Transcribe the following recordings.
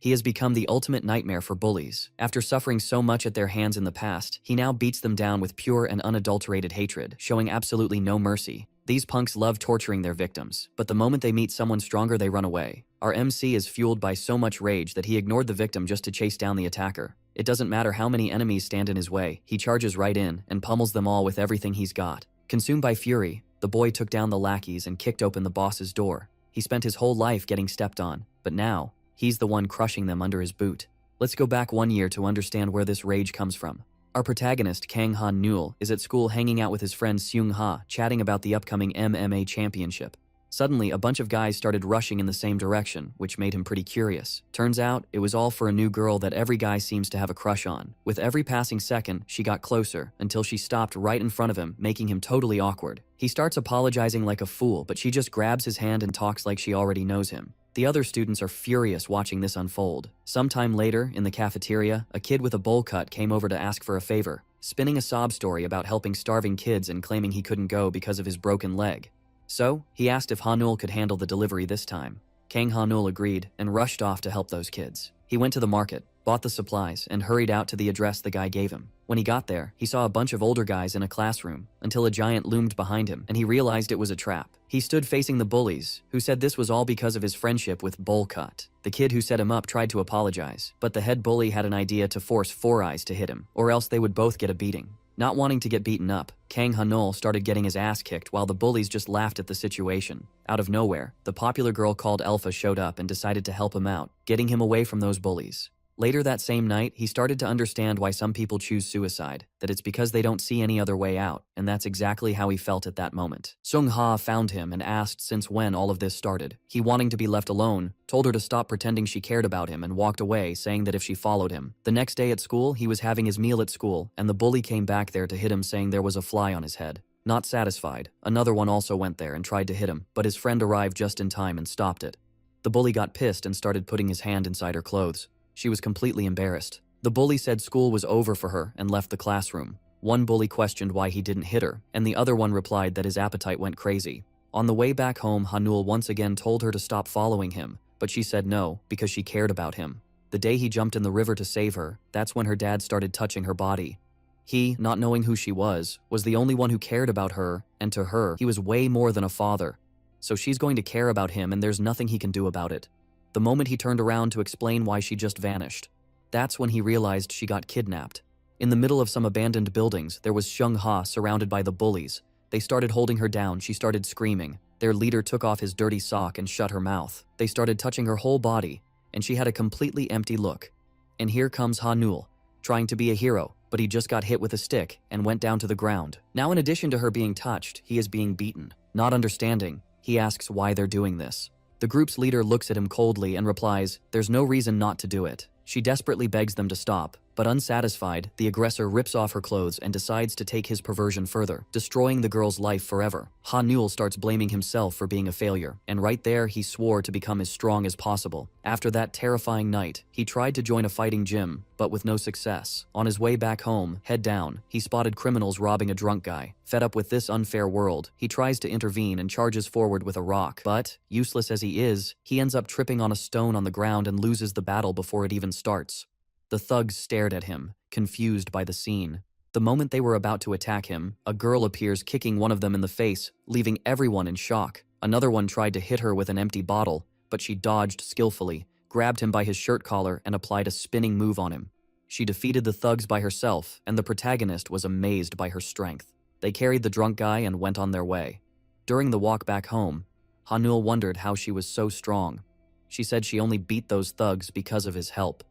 He has become the ultimate nightmare for bullies. After suffering so much at their hands in the past, he now beats them down with pure and unadulterated hatred, showing absolutely no mercy. These punks love torturing their victims, but the moment they meet someone stronger they run away. Our MC is fueled by so much rage that he ignored the victim just to chase down the attacker. It doesn't matter how many enemies stand in his way, he charges right in and pummels them all with everything he's got. Consumed by fury, the boy took down the lackeys and kicked open the boss's door. He spent his whole life getting stepped on, but now, he's the one crushing them under his boot. Let's go back 1 year to understand where this rage comes from. Our protagonist, Kang Han-neul, is at school hanging out with his friend Seung-ha, chatting about the upcoming MMA championship. Suddenly, a bunch of guys started rushing in the same direction, which made him pretty curious. Turns out, it was all for a new girl that every guy seems to have a crush on. With every passing second, she got closer, until she stopped right in front of him, making him totally awkward. He starts apologizing like a fool, but she just grabs his hand and talks like she already knows him. The other students are furious watching this unfold. Sometime later, in the cafeteria, a kid with a bowl cut came over to ask for a favor, spinning a sob story about helping starving kids and claiming he couldn't go because of his broken leg. So, he asked if Han-neul could handle the delivery this time. Kang Han-neul agreed and rushed off to help those kids. He went to the market, bought the supplies, and hurried out to the address the guy gave him. When he got there, he saw a bunch of older guys in a classroom, until a giant loomed behind him and he realized it was a trap. He stood facing the bullies, who said this was all because of his friendship with Bowl Cut. The kid who set him up tried to apologize, but the head bully had an idea to force Four Eyes to hit him, or else they would both get a beating. Not wanting to get beaten up, Kang Han-neul started getting his ass kicked while the bullies just laughed at the situation. Out of nowhere, the popular girl called Alpha showed up and decided to help him out, getting him away from those bullies. Later that same night, he started to understand why some people choose suicide, that it's because they don't see any other way out, and that's exactly how he felt at that moment. Seung-ha found him and asked since when all of this started. He, wanting to be left alone, told her to stop pretending she cared about him and walked away, saying that if she followed him. The next day at school, he was having his meal at school, and the bully came back there to hit him, saying there was a fly on his head. Not satisfied, another one also went there and tried to hit him, but his friend arrived just in time and stopped it. The bully got pissed and started putting his hand inside her clothes. She was completely embarrassed. The bully said school was over for her and left the classroom. One bully questioned why he didn't hit her, and the other one replied that his appetite went crazy. On the way back home, Han-neul once again told her to stop following him, but she said no, because she cared about him. The day he jumped in the river to save her, that's when her dad started touching her body. He, not knowing who she was the only one who cared about her, and to her, he was way more than a father. So she's going to care about him and there's nothing he can do about it. The moment he turned around to explain why she just vanished, that's when he realized she got kidnapped. In the middle of some abandoned buildings, there was Seung-ha surrounded by the bullies. They started holding her down, she started screaming. Their leader took off his dirty sock and shut her mouth. They started touching her whole body, and she had a completely empty look. And here comes Han-neul, trying to be a hero, but he just got hit with a stick and went down to the ground. Now in addition to her being touched, he is being beaten. Not understanding, he asks why they're doing this. The group's leader looks at him coldly and replies, "There's no reason not to do it." She desperately begs them to stop, but unsatisfied, the aggressor rips off her clothes and decides to take his perversion further, destroying the girl's life forever. Han-neul starts blaming himself for being a failure, and right there he swore to become as strong as possible. After that terrifying night, he tried to join a fighting gym, but with no success. On his way back home, head down, he spotted criminals robbing a drunk guy. Fed up with this unfair world, he tries to intervene and charges forward with a rock, but, useless as he is, he ends up tripping on a stone on the ground and loses the battle before it even starts. The thugs stared at him, confused by the scene. The moment they were about to attack him, a girl appears kicking one of them in the face, leaving everyone in shock. Another one tried to hit her with an empty bottle, but she dodged skillfully, grabbed him by his shirt collar and applied a spinning move on him. She defeated the thugs by herself, and the protagonist was amazed by her strength. They carried the drunk guy and went on their way. During the walk back home, Han-neul wondered how she was so strong. She said she only beat those thugs because of his help.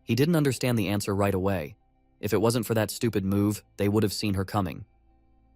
He didn't understand the answer right away. If it wasn't for that stupid move, they would have seen her coming.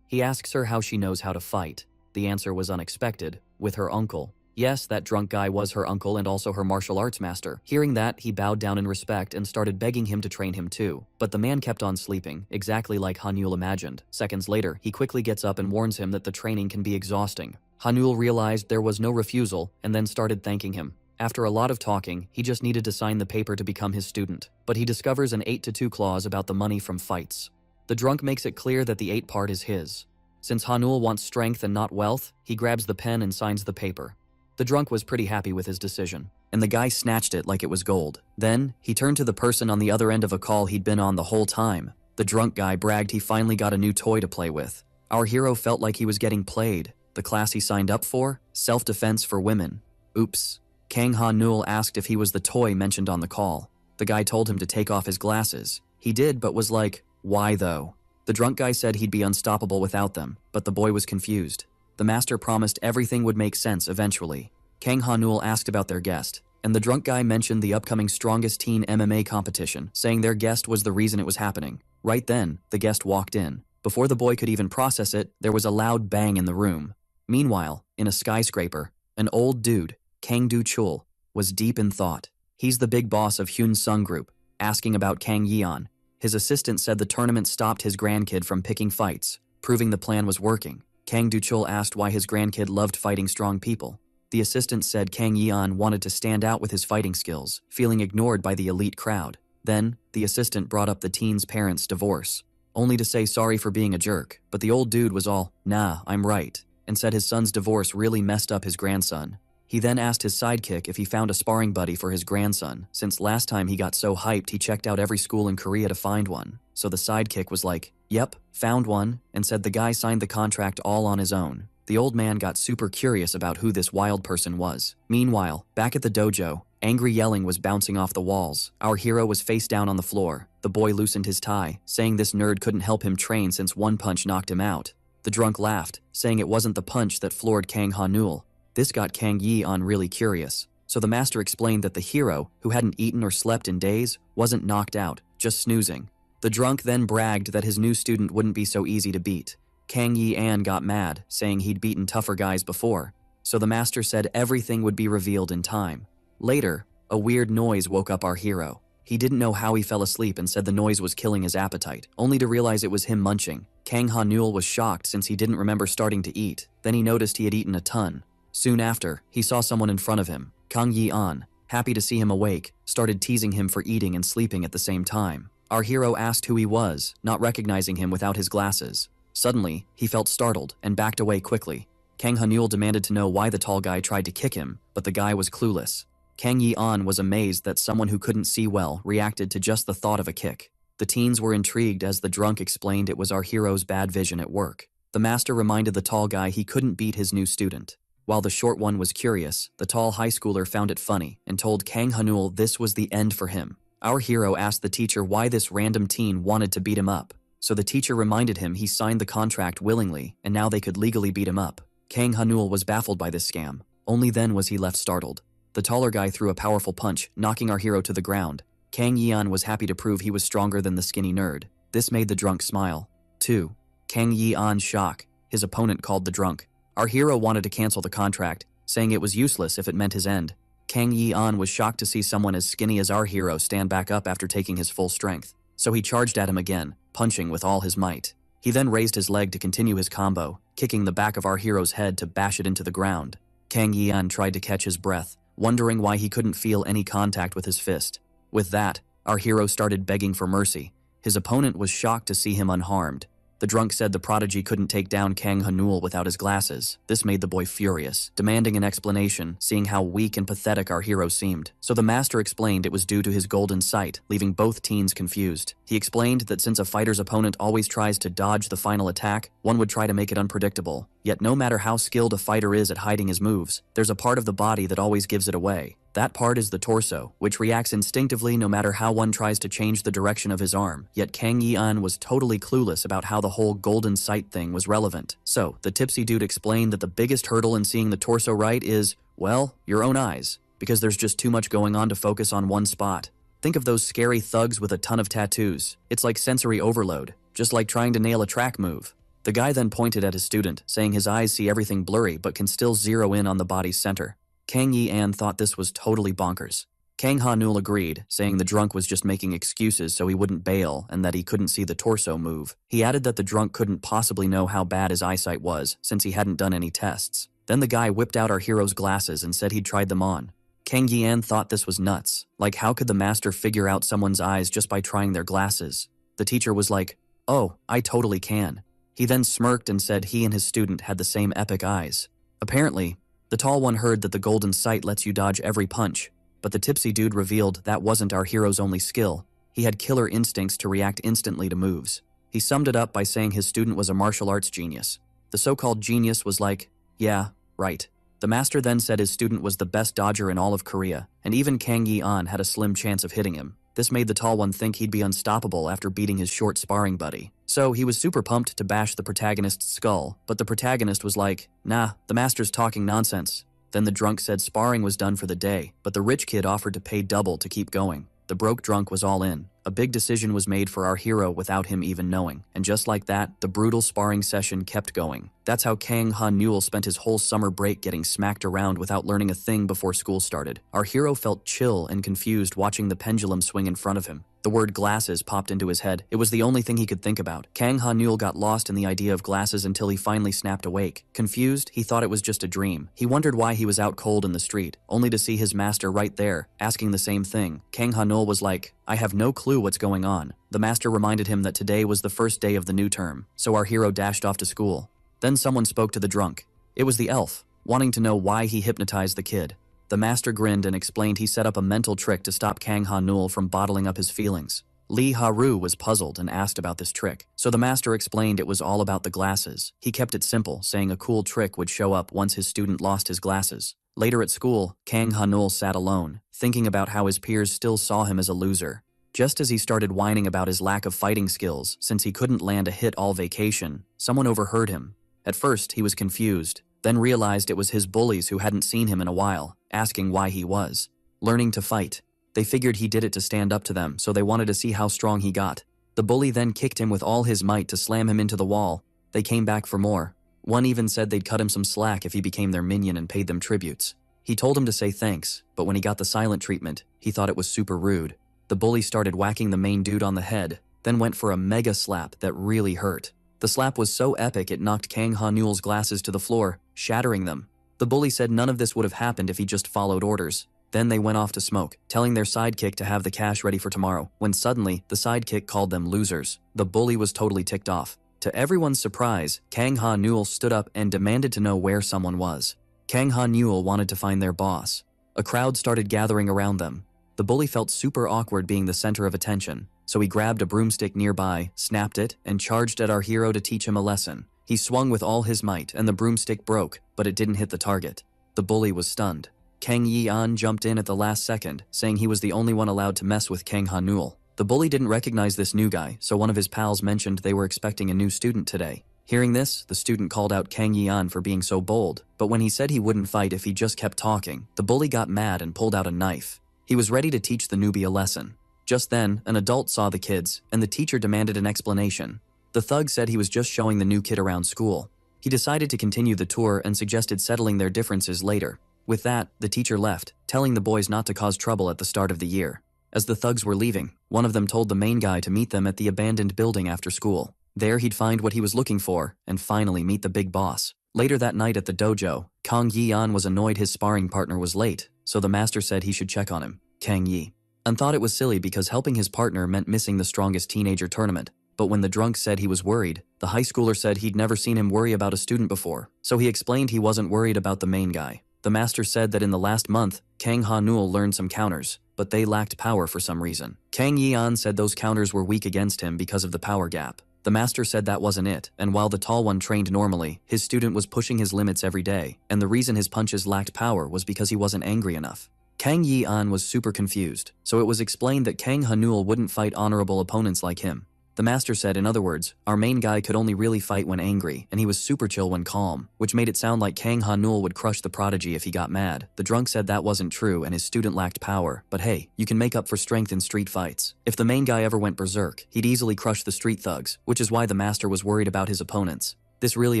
He asks her how she knows how to fight. The answer was unexpected, with her uncle. Yes, that drunk guy was her uncle and also her martial arts master. Hearing that, he bowed down in respect and started begging him to train him too. But the man kept on sleeping, exactly like Han-neul imagined. Seconds later, he quickly gets up and warns him that the training can be exhausting. Han-neul realized there was no refusal and then started thanking him. After a lot of talking, he just needed to sign the paper to become his student. But he discovers an 8-2 clause about the money from fights. The drunk makes it clear that the 8 part is his. Since Han-neul wants strength and not wealth, he grabs the pen and signs the paper. The drunk was pretty happy with his decision. and the guy snatched it like it was gold. Then, he turned to the person on the other end of a call he'd been on the whole time. The drunk guy bragged he finally got a new toy to play with. Our hero felt like he was getting played. The class he signed up for? Self-defense for women. Oops. Kang Ha-neul asked if he was the toy mentioned on the call. The guy told him to take off his glasses. He did, but was like, why though? The drunk guy said he'd be unstoppable without them, but the boy was confused. The master promised everything would make sense eventually. Kang Ha-neul asked about their guest, and the drunk guy mentioned the upcoming Strongest Teen MMA competition, saying their guest was the reason it was happening. Right then, the guest walked in. Before the boy could even process it, there was a loud bang in the room. Meanwhile, in a skyscraper, an old dude, Kang Du-chul, was deep in thought. He's the big boss of Hyun Sung Group, asking about Kang Yeon. His assistant said the tournament stopped his grandkid from picking fights, proving the plan was working. Kang Du-chul asked why his grandkid loved fighting strong people. The assistant said Kang Yeon wanted to stand out with his fighting skills, feeling ignored by the elite crowd. Then, the assistant brought up the teen's parents' divorce, only to say sorry for being a jerk, but the old dude was all, nah, I'm right, and said his son's divorce really messed up his grandson. He then asked his sidekick if he found a sparring buddy for his grandson, since last time he got so hyped he checked out every school in Korea to find one. So the sidekick was like, yep, found one, and said the guy signed the contract all on his own. The old man got super curious about who this wild person was. Meanwhile, back at the dojo, angry yelling was bouncing off the walls. Our hero was face down on the floor. The boy loosened his tie, saying this nerd couldn't help him train since one punch knocked him out. The drunk laughed, saying it wasn't the punch that floored Kang Ha-neul. This got Kang Yeon really curious. So the master explained that the hero, who hadn't eaten or slept in days, wasn't knocked out, just snoozing. The drunk then bragged that his new student wouldn't be so easy to beat. Kang Yeon got mad, saying he'd beaten tougher guys before. So the master said everything would be revealed in time. Later, a weird noise woke up our hero. He didn't know how he fell asleep and said the noise was killing his appetite, only to realize it was him munching. Kang Ha-neul was shocked since he didn't remember starting to eat. Then he noticed he had eaten a ton. Soon after, he saw someone in front of him. Kang Yeon, happy to see him awake, started teasing him for eating and sleeping at the same time. Our hero asked who he was, not recognizing him without his glasses. Suddenly, he felt startled and backed away quickly. Kang Ha-neul demanded to know why the tall guy tried to kick him, but the guy was clueless. Kang Yeon was amazed that someone who couldn't see well reacted to just the thought of a kick. The teens were intrigued as the drunk explained it was our hero's bad vision at work. The master reminded the tall guy he couldn't beat his new student. While the short one was curious, the tall high schooler found it funny and told Kang Ha-neul this was the end for him. Our hero asked the teacher why this random teen wanted to beat him up. So the teacher reminded him he signed the contract willingly and now they could legally beat him up. Kang Ha-neul was baffled by this scam. Only then was he left startled. The taller guy threw a powerful punch, knocking our hero to the ground. Kang Yeon was happy to prove he was stronger than the skinny nerd. This made the drunk smile. 2. Kang Yeon's shock. His opponent called the drunk. Our hero wanted to cancel the contract, saying it was useless if it meant his end. Kang Yeon was shocked to see someone as skinny as our hero stand back up after taking his full strength. So he charged at him again, punching with all his might. He then raised his leg to continue his combo, kicking the back of our hero's head to bash it into the ground. Kang Yeon tried to catch his breath, wondering why he couldn't feel any contact with his fist. With that, our hero started begging for mercy. His opponent was shocked to see him unharmed. The drunk said the prodigy couldn't take down Kang Ha-neul without his glasses. This made the boy furious, demanding an explanation, seeing how weak and pathetic our hero seemed. So the master explained it was due to his golden sight, leaving both teens confused. He explained that since a fighter's opponent always tries to dodge the final attack, one would try to make it unpredictable. Yet no matter how skilled a fighter is at hiding his moves, there's a part of the body that always gives it away. That part is the torso, which reacts instinctively no matter how one tries to change the direction of his arm. Yet Kang Yeon was totally clueless about how the whole golden sight thing was relevant. So, the tipsy dude explained that the biggest hurdle in seeing the torso right is, well, your own eyes, because there's just too much going on to focus on one spot. Think of those scary thugs with a ton of tattoos. It's like sensory overload, just like trying to nail a track move. The guy then pointed at his student, saying his eyes see everything blurry but can still zero in on the body's center. Kang Yeon thought this was totally bonkers. Kang Ha-neul agreed, saying the drunk was just making excuses so he wouldn't bail and that he couldn't see the torso move. He added that the drunk couldn't possibly know how bad his eyesight was since he hadn't done any tests. Then the guy whipped out our hero's glasses and said he'd tried them on. Kang Yeon thought this was nuts. Like, how could the master figure out someone's eyes just by trying their glasses? The teacher was like, oh, I totally can. He then smirked and said he and his student had the same epic eyes. Apparently, the tall one heard that the golden sight lets you dodge every punch, But the tipsy dude revealed that wasn't our hero's only skill. He had killer instincts to react instantly to moves. He summed it up by saying his student was a martial arts genius. The so-called genius was like, yeah, right. The master then said his student was the best dodger in all of Korea, and even Kang Yi-an had a slim chance of hitting him. This made the tall one think he'd be unstoppable after beating his short sparring buddy. So he was super pumped to bash the protagonist's skull, but the protagonist was like, nah, the master's talking nonsense. Then the drunk said sparring was done for the day, but the rich kid offered to pay double to keep going. The broke drunk was all in. A big decision was made for our hero without him even knowing. And just like that, the brutal sparring session kept going. That's how Kang Ha-neul spent his whole summer break getting smacked around without learning a thing before school started. Our hero felt chill and confused watching the pendulum swing in front of him. The word glasses popped into his head. It was the only thing he could think about. Kang Ha-neul got lost in the idea of glasses until he finally snapped awake. Confused, he thought it was just a dream. He wondered why he was out cold in the street, only to see his master right there, asking the same thing. Kang Ha-neul was like, I have no clue what's going on. The master reminded him that today was the first day of the new term, so our hero dashed off to school. Then someone spoke to the drunk. It was the elf, wanting to know why he hypnotized the kid. The master grinned and explained he set up a mental trick to stop Kang Ha-neul from bottling up his feelings. Lee Ha-ru was puzzled and asked about this trick, so the master explained it was all about the glasses. He kept it simple, saying a cool trick would show up once his student lost his glasses. Later at school, Kang Ha-neul sat alone, thinking about how his peers still saw him as a loser. Just as he started whining about his lack of fighting skills since he couldn't land a hit all vacation, someone overheard him. At first, he was confused, then realized it was his bullies who hadn't seen him in a while, asking why he was learning to fight. They figured he did it to stand up to them, so they wanted to see how strong he got. The bully then kicked him with all his might to slam him into the wall. They came back for more. One even said they'd cut him some slack if he became their minion and paid them tributes. He told him to say thanks, but when he got the silent treatment, he thought it was super rude. The bully started whacking the main dude on the head, then went for a mega slap that really hurt. The slap was so epic it knocked Kang Ha-neul's glasses to the floor, shattering them. The bully said none of this would have happened if he just followed orders. Then they went off to smoke, telling their sidekick to have the cash ready for tomorrow, when suddenly, the sidekick called them losers. The bully was totally ticked off. To everyone's surprise, Kang Ha-neul stood up and demanded to know where someone was. Kang Ha-neul wanted to find their boss. A crowd started gathering around them. The bully felt super awkward being the center of attention, so he grabbed a broomstick nearby, snapped it, and charged at our hero to teach him a lesson. He swung with all his might, and the broomstick broke, but it didn't hit the target. The bully was stunned. Kang Yi-an jumped in at the last second, saying he was the only one allowed to mess with Kang Ha-neul. The bully didn't recognize this new guy, so one of his pals mentioned they were expecting a new student today. Hearing this, the student called out Kang Yi-an for being so bold, but when he said he wouldn't fight if he just kept talking, the bully got mad and pulled out a knife. He was ready to teach the newbie a lesson. Just then, an adult saw the kids, and the teacher demanded an explanation. The thug said he was just showing the new kid around school. He decided to continue the tour and suggested settling their differences later. With that, the teacher left, telling the boys not to cause trouble at the start of the year. As the thugs were leaving, one of them told the main guy to meet them at the abandoned building after school. There he'd find what he was looking for, and finally meet the big boss. Later that night at the dojo, Kang Yi-an was annoyed his sparring partner was late, so the master said he should check on him. Kang Yi-an thought it was silly because helping his partner meant missing the strongest teenager tournament. But when the drunk said he was worried, the high schooler said he'd never seen him worry about a student before, so he explained he wasn't worried about the main guy. The master said that in the last month, Kang Ha-neul learned some counters, but they lacked power for some reason. Kang Yi-an said those counters were weak against him because of the power gap. The master said that wasn't it, and while the tall one trained normally, his student was pushing his limits every day, and the reason his punches lacked power was because he wasn't angry enough. Kang Yi-an was super confused, so it was explained that Kang Ha-neul wouldn't fight honorable opponents like him. The master said, in other words, our main guy could only really fight when angry, and he was super chill when calm, which made it sound like Kang Ha-neul would crush the prodigy if he got mad. The drunk said that wasn't true and his student lacked power, but hey, you can make up for strength in street fights. If the main guy ever went berserk, he'd easily crush the street thugs, which is why the master was worried about his opponents. This really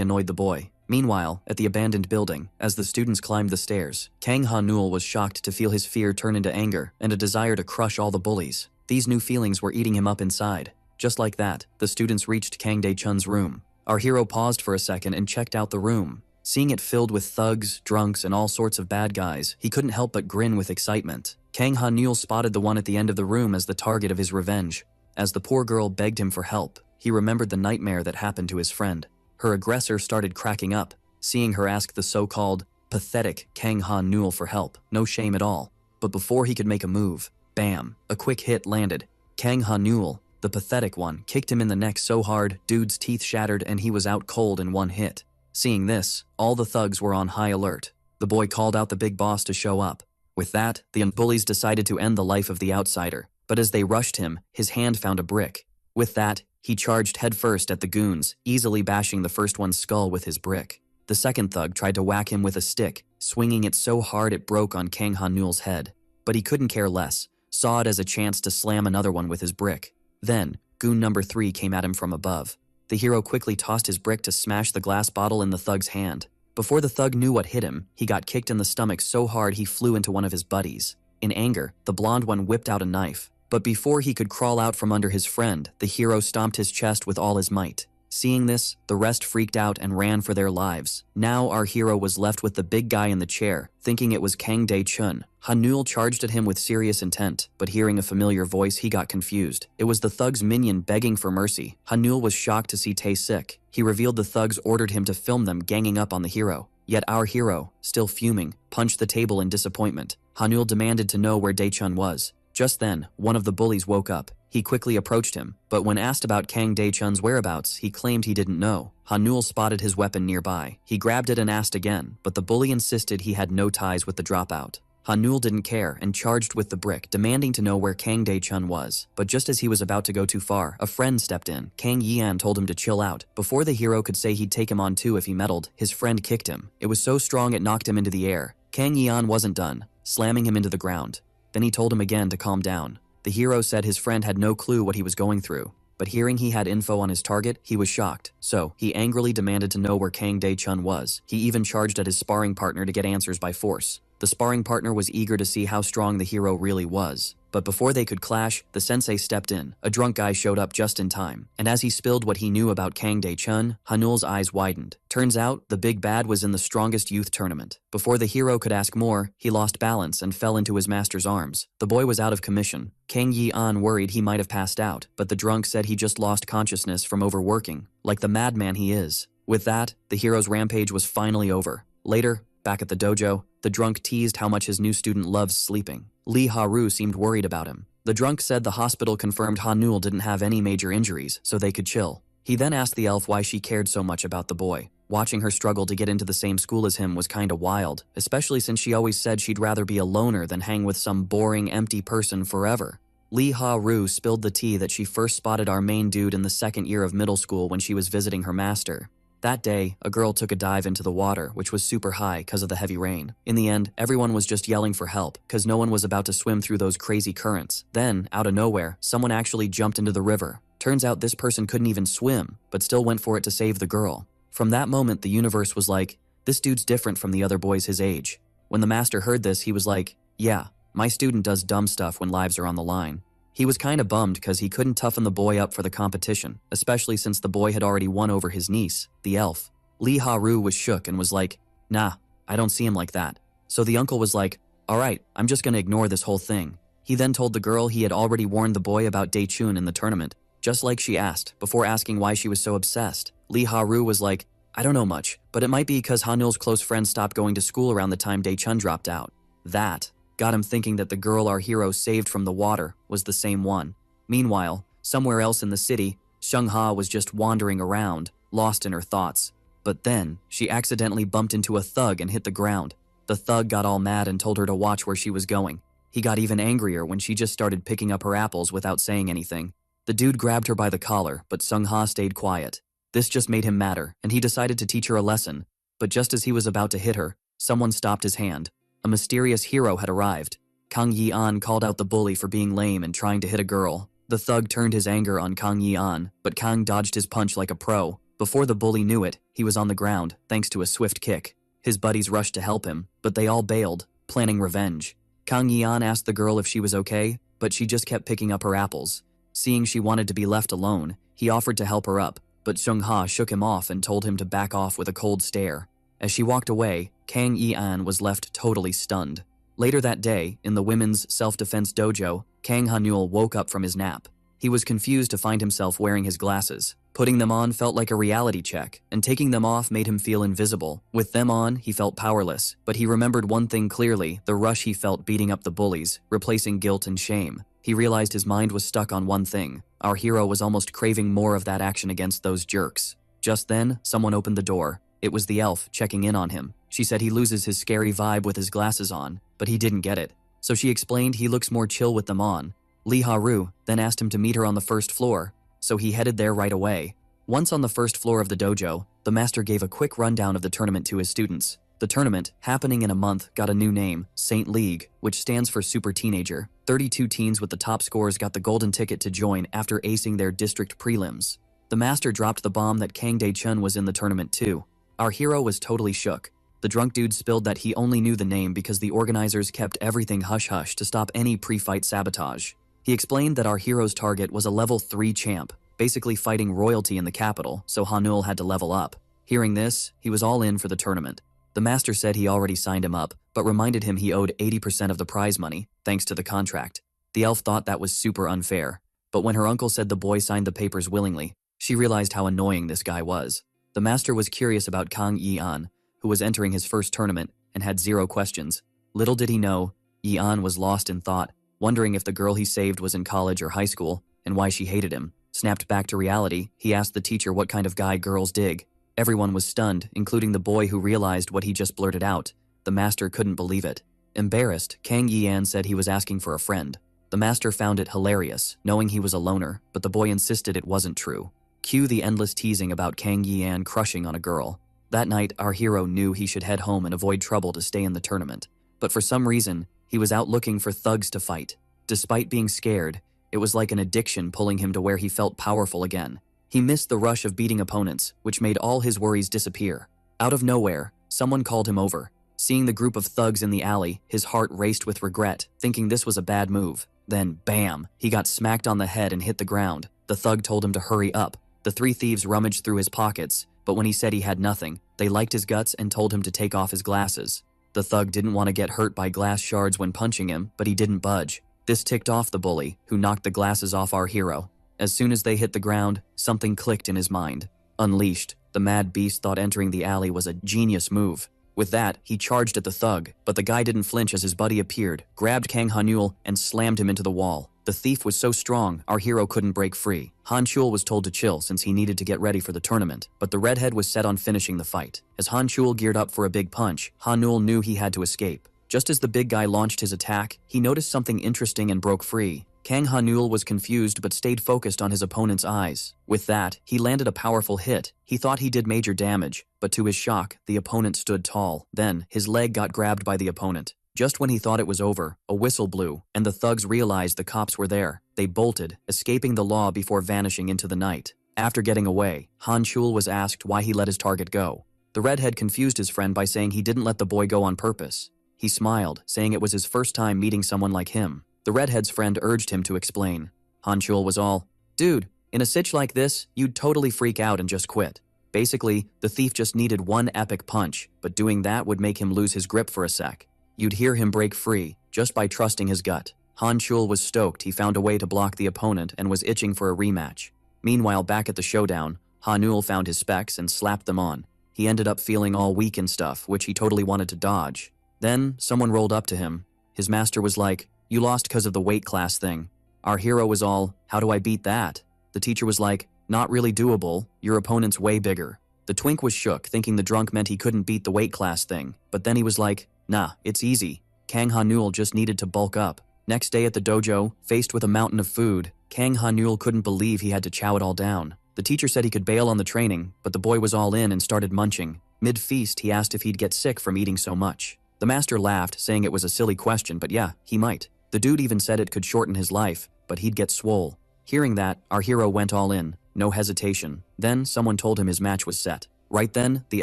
annoyed the boy. Meanwhile, at the abandoned building, as the students climbed the stairs, Kang Ha-neul was shocked to feel his fear turn into anger and a desire to crush all the bullies. These new feelings were eating him up inside. Just like that, the students reached Kang Dae-chun's room. Our hero paused for a second and checked out the room. Seeing it filled with thugs, drunks, and all sorts of bad guys, he couldn't help but grin with excitement. Kang Ha-neul spotted the one at the end of the room as the target of his revenge. As the poor girl begged him for help, he remembered the nightmare that happened to his friend. Her aggressor started cracking up, seeing her ask the so-called pathetic Kang Ha-neul for help. No shame at all. but before he could make a move, bam, a quick hit landed. Kang Ha-neul, the pathetic one, kicked him in the neck so hard, dude's teeth shattered and he was out cold in one hit. Seeing this, all the thugs were on high alert. The boy called out the big boss to show up. With that, the bullies decided to end the life of the outsider, but as they rushed him, his hand found a brick. With that, he charged headfirst at the goons, easily bashing the first one's skull with his brick. The second thug tried to whack him with a stick, swinging it so hard it broke on Kang Ha-neul's head. But he couldn't care less, saw it as a chance to slam another one with his brick. Then, goon number 3 came at him from above. The hero quickly tossed his brick to smash the glass bottle in the thug's hand. Before the thug knew what hit him, he got kicked in the stomach so hard he flew into one of his buddies. In anger, the blonde one whipped out a knife. But before he could crawl out from under his friend, the hero stomped his chest with all his might. Seeing this, the rest freaked out and ran for their lives. Now our hero was left with the big guy in the chair, thinking it was Kang Dae-chun. Ha-neul charged at him with serious intent, but hearing a familiar voice he got confused. It was the thug's minion begging for mercy. Ha-neul was shocked to see Tae sick. He revealed the thugs ordered him to film them ganging up on the hero. Yet our hero, still fuming, punched the table in disappointment. Ha-neul demanded to know where Dae-chun was. Just then, one of the bullies woke up. He quickly approached him, but when asked about Kang Dae-chun's whereabouts, he claimed he didn't know. Ha-neul spotted his weapon nearby. He grabbed it and asked again, but the bully insisted he had no ties with the dropout. Ha-neul didn't care and charged with the brick, demanding to know where Kang Dae-chun was. But just as he was about to go too far, a friend stepped in. Kang Yi-an told him to chill out. Before the hero could say he'd take him on too if he meddled, his friend kicked him. It was so strong it knocked him into the air. Kang Yi-an wasn't done, slamming him into the ground. Then he told him again to calm down. The hero said his friend had no clue what he was going through, but hearing he had info on his target, he was shocked. So, he angrily demanded to know where Kang Dae-chun was. He even charged at his sparring partner to get answers by force. The sparring partner was eager to see how strong the hero really was. But before they could clash, the sensei stepped in. A drunk guy showed up just in time, and as he spilled what he knew about Kang Dae-chun, Ha-neul's eyes widened. Turns out, the big bad was in the strongest youth tournament. Before the hero could ask more, he lost balance and fell into his master's arms. The boy was out of commission. Kang Yi-an worried he might have passed out, but the drunk said he just lost consciousness from overworking, like the madman he is. With that, the hero's rampage was finally over. Later, back at the dojo, the drunk teased how much his new student loves sleeping. Lee Ha-ru seemed worried about him. The drunk said the hospital confirmed Ha-neul didn't have any major injuries, so they could chill. He then asked the elf why she cared so much about the boy. Watching her struggle to get into the same school as him was kinda wild, especially since she always said she'd rather be a loner than hang with some boring, empty person forever. Lee Ha-ru spilled the tea that she first spotted our main dude in the second year of middle school when she was visiting her master. That day, a girl took a dive into the water, which was super high because of the heavy rain. In the end, everyone was just yelling for help, because no one was about to swim through those crazy currents. Then, out of nowhere, someone actually jumped into the river. Turns out this person couldn't even swim, but still went for it to save the girl. From that moment, the universe was like, this dude's different from the other boys his age. When the master heard this, he was like, yeah, my student does dumb stuff when lives are on the line. He was kinda bummed because he couldn't toughen the boy up for the competition, especially since the boy had already won over his niece, the elf. Lee Ha-ru was shook and was like, nah, I don't see him like that. So the uncle was like, alright, I'm just gonna ignore this whole thing. He then told the girl he had already warned the boy about Dae-chun in the tournament, just like she asked, before asking why she was so obsessed. Lee Ha-ru was like, I don't know much, but it might be because Ha-neul's close friend stopped going to school around the time Dae-chun dropped out. That got him thinking that the girl our hero saved from the water was the same one. Meanwhile, somewhere else in the city, Shung-ha was just wandering around, lost in her thoughts. But then, she accidentally bumped into a thug and hit the ground. The thug got all mad and told her to watch where she was going. He got even angrier when she just started picking up her apples without saying anything. The dude grabbed her by the collar, but Sung-ha stayed quiet. This just made him madder, and he decided to teach her a lesson. But just as he was about to hit her, someone stopped his hand. A mysterious hero had arrived. Kang Yi-an called out the bully for being lame and trying to hit a girl. The thug turned his anger on Kang Yi-an, but Kang dodged his punch like a pro. Before the bully knew it, he was on the ground, thanks to a swift kick. His buddies rushed to help him, but they all bailed, planning revenge. Kang Yi-an asked the girl if she was okay, but she just kept picking up her apples. Seeing she wanted to be left alone, he offered to help her up, but Shung-ha shook him off and told him to back off with a cold stare. As she walked away, Kang Yi-an was left totally stunned. Later that day, in the women's self-defense dojo, Kang Ha-neul woke up from his nap. He was confused to find himself wearing his glasses. Putting them on felt like a reality check, and taking them off made him feel invisible. With them on, he felt powerless, but he remembered one thing clearly, the rush he felt beating up the bullies, replacing guilt and shame. He realized his mind was stuck on one thing. Our hero was almost craving more of that action against those jerks. Just then, someone opened the door. It was the elf, checking in on him. She said he loses his scary vibe with his glasses on, but he didn't get it. So she explained he looks more chill with them on. Lee Haru then asked him to meet her on the first floor, so he headed there right away. Once on the first floor of the dojo, the master gave a quick rundown of the tournament to his students. The tournament, happening in a month, got a new name, Saint League, which stands for Super Teenager. 32 teens with the top scores got the golden ticket to join after acing their district prelims. The master dropped the bomb that Kang Dae-chun was in the tournament too. Our hero was totally shook. The drunk dude spilled that he only knew the name because the organizers kept everything hush-hush to stop any pre-fight sabotage. He explained that our hero's target was a level 3 champ, basically fighting royalty in the capital, so Hanul had to level up. Hearing this, he was all in for the tournament. The master said he already signed him up, but reminded him he owed 80% of the prize money, thanks to the contract. The elf thought that was super unfair, but when her uncle said the boy signed the papers willingly, she realized how annoying this guy was. The master was curious about Kang Yi-an, who was entering his first tournament, and had 0 questions. Little did he know, Yi-an was lost in thought, wondering if the girl he saved was in college or high school, and why she hated him. Snapped back to reality, he asked the teacher what kind of guy girls dig. Everyone was stunned, including the boy who realized what he just blurted out. The master couldn't believe it. Embarrassed, Kang Yi-an said he was asking for a friend. The master found it hilarious, knowing he was a loner, but the boy insisted it wasn't true. Cue the endless teasing about Kang Yi-an crushing on a girl. That night, our hero knew he should head home and avoid trouble to stay in the tournament. But for some reason, he was out looking for thugs to fight. Despite being scared, it was like an addiction pulling him to where he felt powerful again. He missed the rush of beating opponents, which made all his worries disappear. Out of nowhere, someone called him over. Seeing the group of thugs in the alley, his heart raced with regret, thinking this was a bad move. Then, bam, he got smacked on the head and hit the ground. The thug told him to hurry up. The 3 thieves rummaged through his pockets, but when he said he had nothing, they liked his guts and told him to take off his glasses. The thug didn't want to get hurt by glass shards when punching him, but he didn't budge. This ticked off the bully, who knocked the glasses off our hero. As soon as they hit the ground, something clicked in his mind. Unleashed, the mad beast thought entering the alley was a genius move. With that, he charged at the thug, but the guy didn't flinch as his buddy appeared, grabbed Kang Hanul, and slammed him into the wall. The thief was so strong, our hero couldn't break free. Hanchul was told to chill since he needed to get ready for the tournament, but the redhead was set on finishing the fight. As Hanchul geared up for a big punch, Hanul knew he had to escape. Just as the big guy launched his attack, he noticed something interesting and broke free. Kang Hanul was confused but stayed focused on his opponent's eyes. With that, he landed a powerful hit. He thought he did major damage, but to his shock, the opponent stood tall. Then, his leg got grabbed by the opponent. Just when he thought it was over, a whistle blew, and the thugs realized the cops were there. They bolted, escaping the law before vanishing into the night. After getting away, Hanchul was asked why he let his target go. The redhead confused his friend by saying he didn't let the boy go on purpose. He smiled, saying it was his first time meeting someone like him. The redhead's friend urged him to explain. Hanchul was all, "Dude, in a sitch like this, you'd totally freak out and just quit." Basically, the thief just needed one epic punch, but doing that would make him lose his grip for a sec. You'd hear him break free, just by trusting his gut. Hanchul was stoked he found a way to block the opponent and was itching for a rematch. Meanwhile, back at the showdown, Hanul found his specs and slapped them on. He ended up feeling all weak and stuff, which he totally wanted to dodge. Then, someone rolled up to him. His master was like, "You lost because of the weight class thing." Our hero was all, "How do I beat that?" The teacher was like, "Not really doable, your opponent's way bigger." The twink was shook, thinking the drunk meant he couldn't beat the weight class thing, but then he was like, "Nah, it's easy. Kang Hanul just needed to bulk up." Next day at the dojo, faced with a mountain of food, Kang Hanul couldn't believe he had to chow it all down. The teacher said he could bail on the training, but the boy was all in and started munching. Mid-feast, he asked if he'd get sick from eating so much. The master laughed, saying it was a silly question, but yeah, he might. The dude even said it could shorten his life, but he'd get swole. Hearing that, our hero went all in, no hesitation. Then someone told him his match was set. Right then, the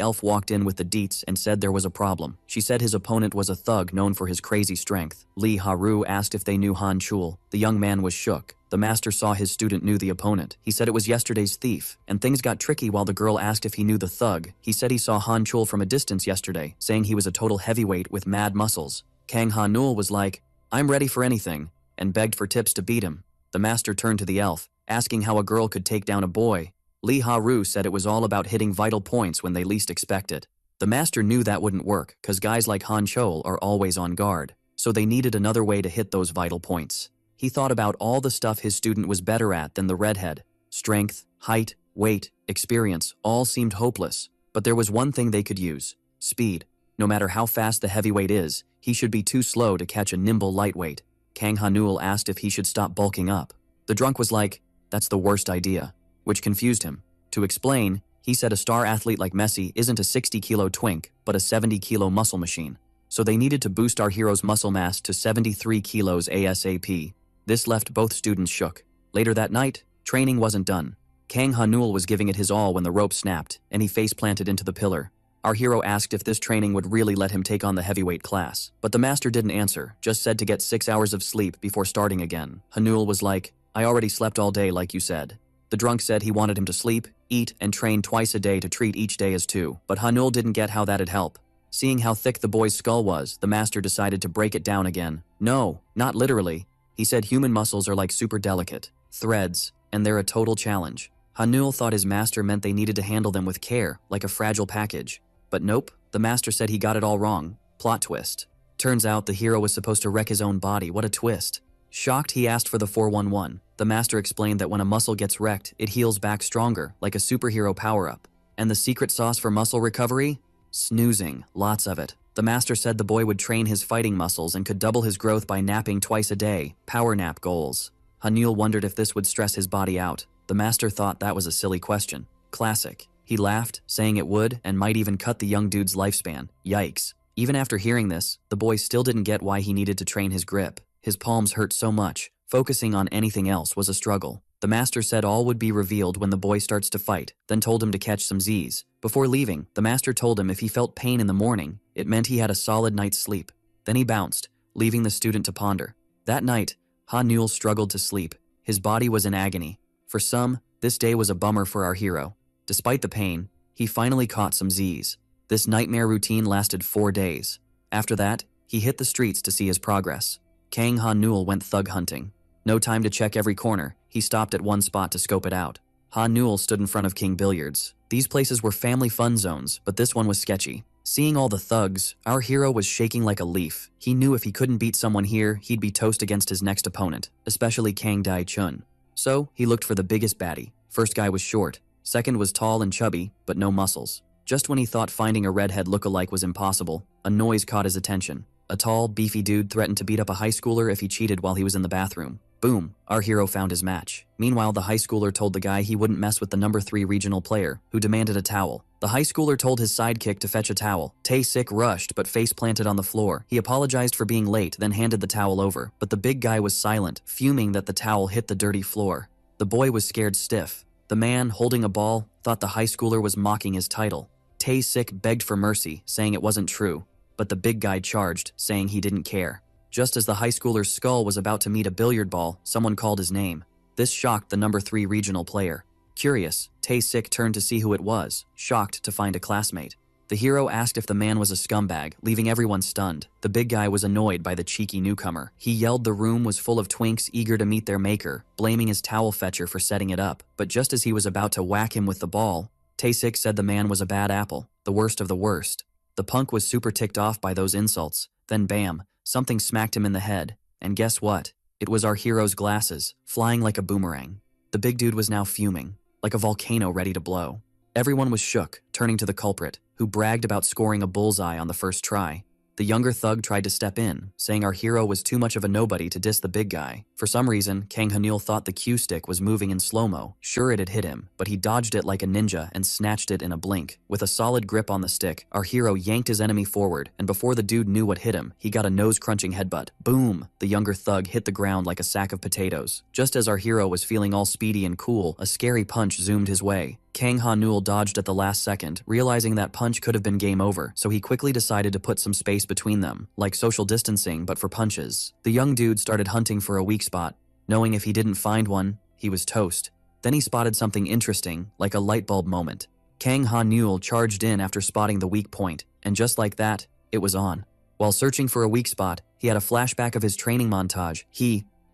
elf walked in with the deets and said there was a problem. She said his opponent was a thug known for his crazy strength. Lee Haru asked if they knew Hanchul. The young man was shook. The master saw his student knew the opponent. He said it was yesterday's thief, and things got tricky while the girl asked if he knew the thug. He said he saw Hanchul from a distance yesterday, saying he was a total heavyweight with mad muscles. Kang Hanul was like, "I'm ready for anything," and begged for tips to beat him. The master turned to the elf, asking how a girl could take down a boy. Lee Haru said it was all about hitting vital points when they least expect it. The master knew that wouldn't work, cause guys like Han Chol are always on guard, so they needed another way to hit those vital points. He thought about all the stuff his student was better at than the redhead. Strength, height, weight, experience, all seemed hopeless. But there was one thing they could use: speed. No matter how fast the heavyweight is, he should be too slow to catch a nimble lightweight. Kang Hanul asked if he should stop bulking up. The drunk was like, "That's the worst idea," which confused him. To explain, he said a star athlete like Messi isn't a 60-kilo twink, but a 70-kilo muscle machine. So they needed to boost our hero's muscle mass to 73 kilos ASAP. This left both students shook. Later that night, training wasn't done. Kang Hanul was giving it his all when the rope snapped, and he face-planted into the pillar. Our hero asked if this training would really let him take on the heavyweight class, but the master didn't answer, just said to get 6 hours of sleep before starting again. Hanul was like, "I already slept all day like you said." The drunk said he wanted him to sleep, eat, and train twice a day to treat each day as two, but Hanul didn't get how that'd help. Seeing how thick the boy's skull was, the master decided to break it down again. No, not literally. He said human muscles are like super delicate threads, and they're a total challenge. Hanul thought his master meant they needed to handle them with care, like a fragile package. But nope, the master said he got it all wrong. Plot twist. Turns out the hero was supposed to wreck his own body. What a twist. Shocked, he asked for the 411. The master explained that when a muscle gets wrecked, it heals back stronger, like a superhero power-up. And the secret sauce for muscle recovery? Snoozing, lots of it. The master said the boy would train his fighting muscles and could double his growth by napping twice a day. Power nap goals. Hanul wondered if this would stress his body out. The master thought that was a silly question. Classic. He laughed, saying it would and might even cut the young dude's lifespan. Yikes. Even after hearing this, the boy still didn't get why he needed to train his grip. His palms hurt so much. Focusing on anything else was a struggle. The master said all would be revealed when the boy starts to fight, then told him to catch some Z's. Before leaving, the master told him if he felt pain in the morning, it meant he had a solid night's sleep. Then he bounced, leaving the student to ponder. That night, Hanul struggled to sleep. His body was in agony. For some, this day was a bummer for our hero. Despite the pain, he finally caught some Z's. This nightmare routine lasted 4 days. After that, he hit the streets to see his progress. Kang Hanul went thug hunting. No time to check every corner, he stopped at one spot to scope it out. Hanul stood in front of King Billiards. These places were family fun zones, but this one was sketchy. Seeing all the thugs, our hero was shaking like a leaf. He knew if he couldn't beat someone here, he'd be toast against his next opponent, especially Kang Dai-chun. So, he looked for the biggest baddie. First guy was short. Second was tall and chubby, but no muscles. Just when he thought finding a redhead look-alike was impossible, a noise caught his attention. A tall, beefy dude threatened to beat up a high schooler if he cheated while he was in the bathroom. Boom, our hero found his match. Meanwhile, the high schooler told the guy he wouldn't mess with the number 3 regional player, who demanded a towel. The high schooler told his sidekick to fetch a towel. Tae-sik rushed, but face planted on the floor. He apologized for being late, then handed the towel over. But the big guy was silent, fuming that the towel hit the dirty floor. The boy was scared stiff. The man, holding a ball, thought the high schooler was mocking his title. Tae-sik begged for mercy, saying it wasn't true. But the big guy charged, saying he didn't care. Just as the high schooler's skull was about to meet a billiard ball, someone called his name. This shocked the number 3 regional player. Curious, Tae-sik turned to see who it was, shocked to find a classmate. The hero asked if the man was a scumbag, leaving everyone stunned. The big guy was annoyed by the cheeky newcomer. He yelled the room was full of twinks eager to meet their maker, blaming his towel fetcher for setting it up. But just as he was about to whack him with the ball, Tae-sik said the man was a bad apple, the worst of the worst. The punk was super ticked off by those insults. Then bam, something smacked him in the head. And guess what? It was our hero's glasses, flying like a boomerang. The big dude was now fuming, like a volcano ready to blow. Everyone was shook, turning to the culprit, who bragged about scoring a bullseye on the first try. The younger thug tried to step in, saying our hero was too much of a nobody to diss the big guy. For some reason, Kang Hanul thought the cue stick was moving in slow-mo. Sure, it had hit him, but he dodged it like a ninja and snatched it in a blink. With a solid grip on the stick, our hero yanked his enemy forward, and before the dude knew what hit him, he got a nose-crunching headbutt. Boom! The younger thug hit the ground like a sack of potatoes. Just as our hero was feeling all speedy and cool, a scary punch zoomed his way. Kang Hanul dodged at the last second, realizing that punch could have been game over, so he quickly decided to put some space between them, like social distancing but for punches. The young dude started hunting for a weak spot, knowing if he didn't find one, he was toast. Then he spotted something interesting, like a light bulb moment. Kang Hanul charged in after spotting the weak point, and just like that, it was on. While searching for a weak spot, he had a flashback of his training montage.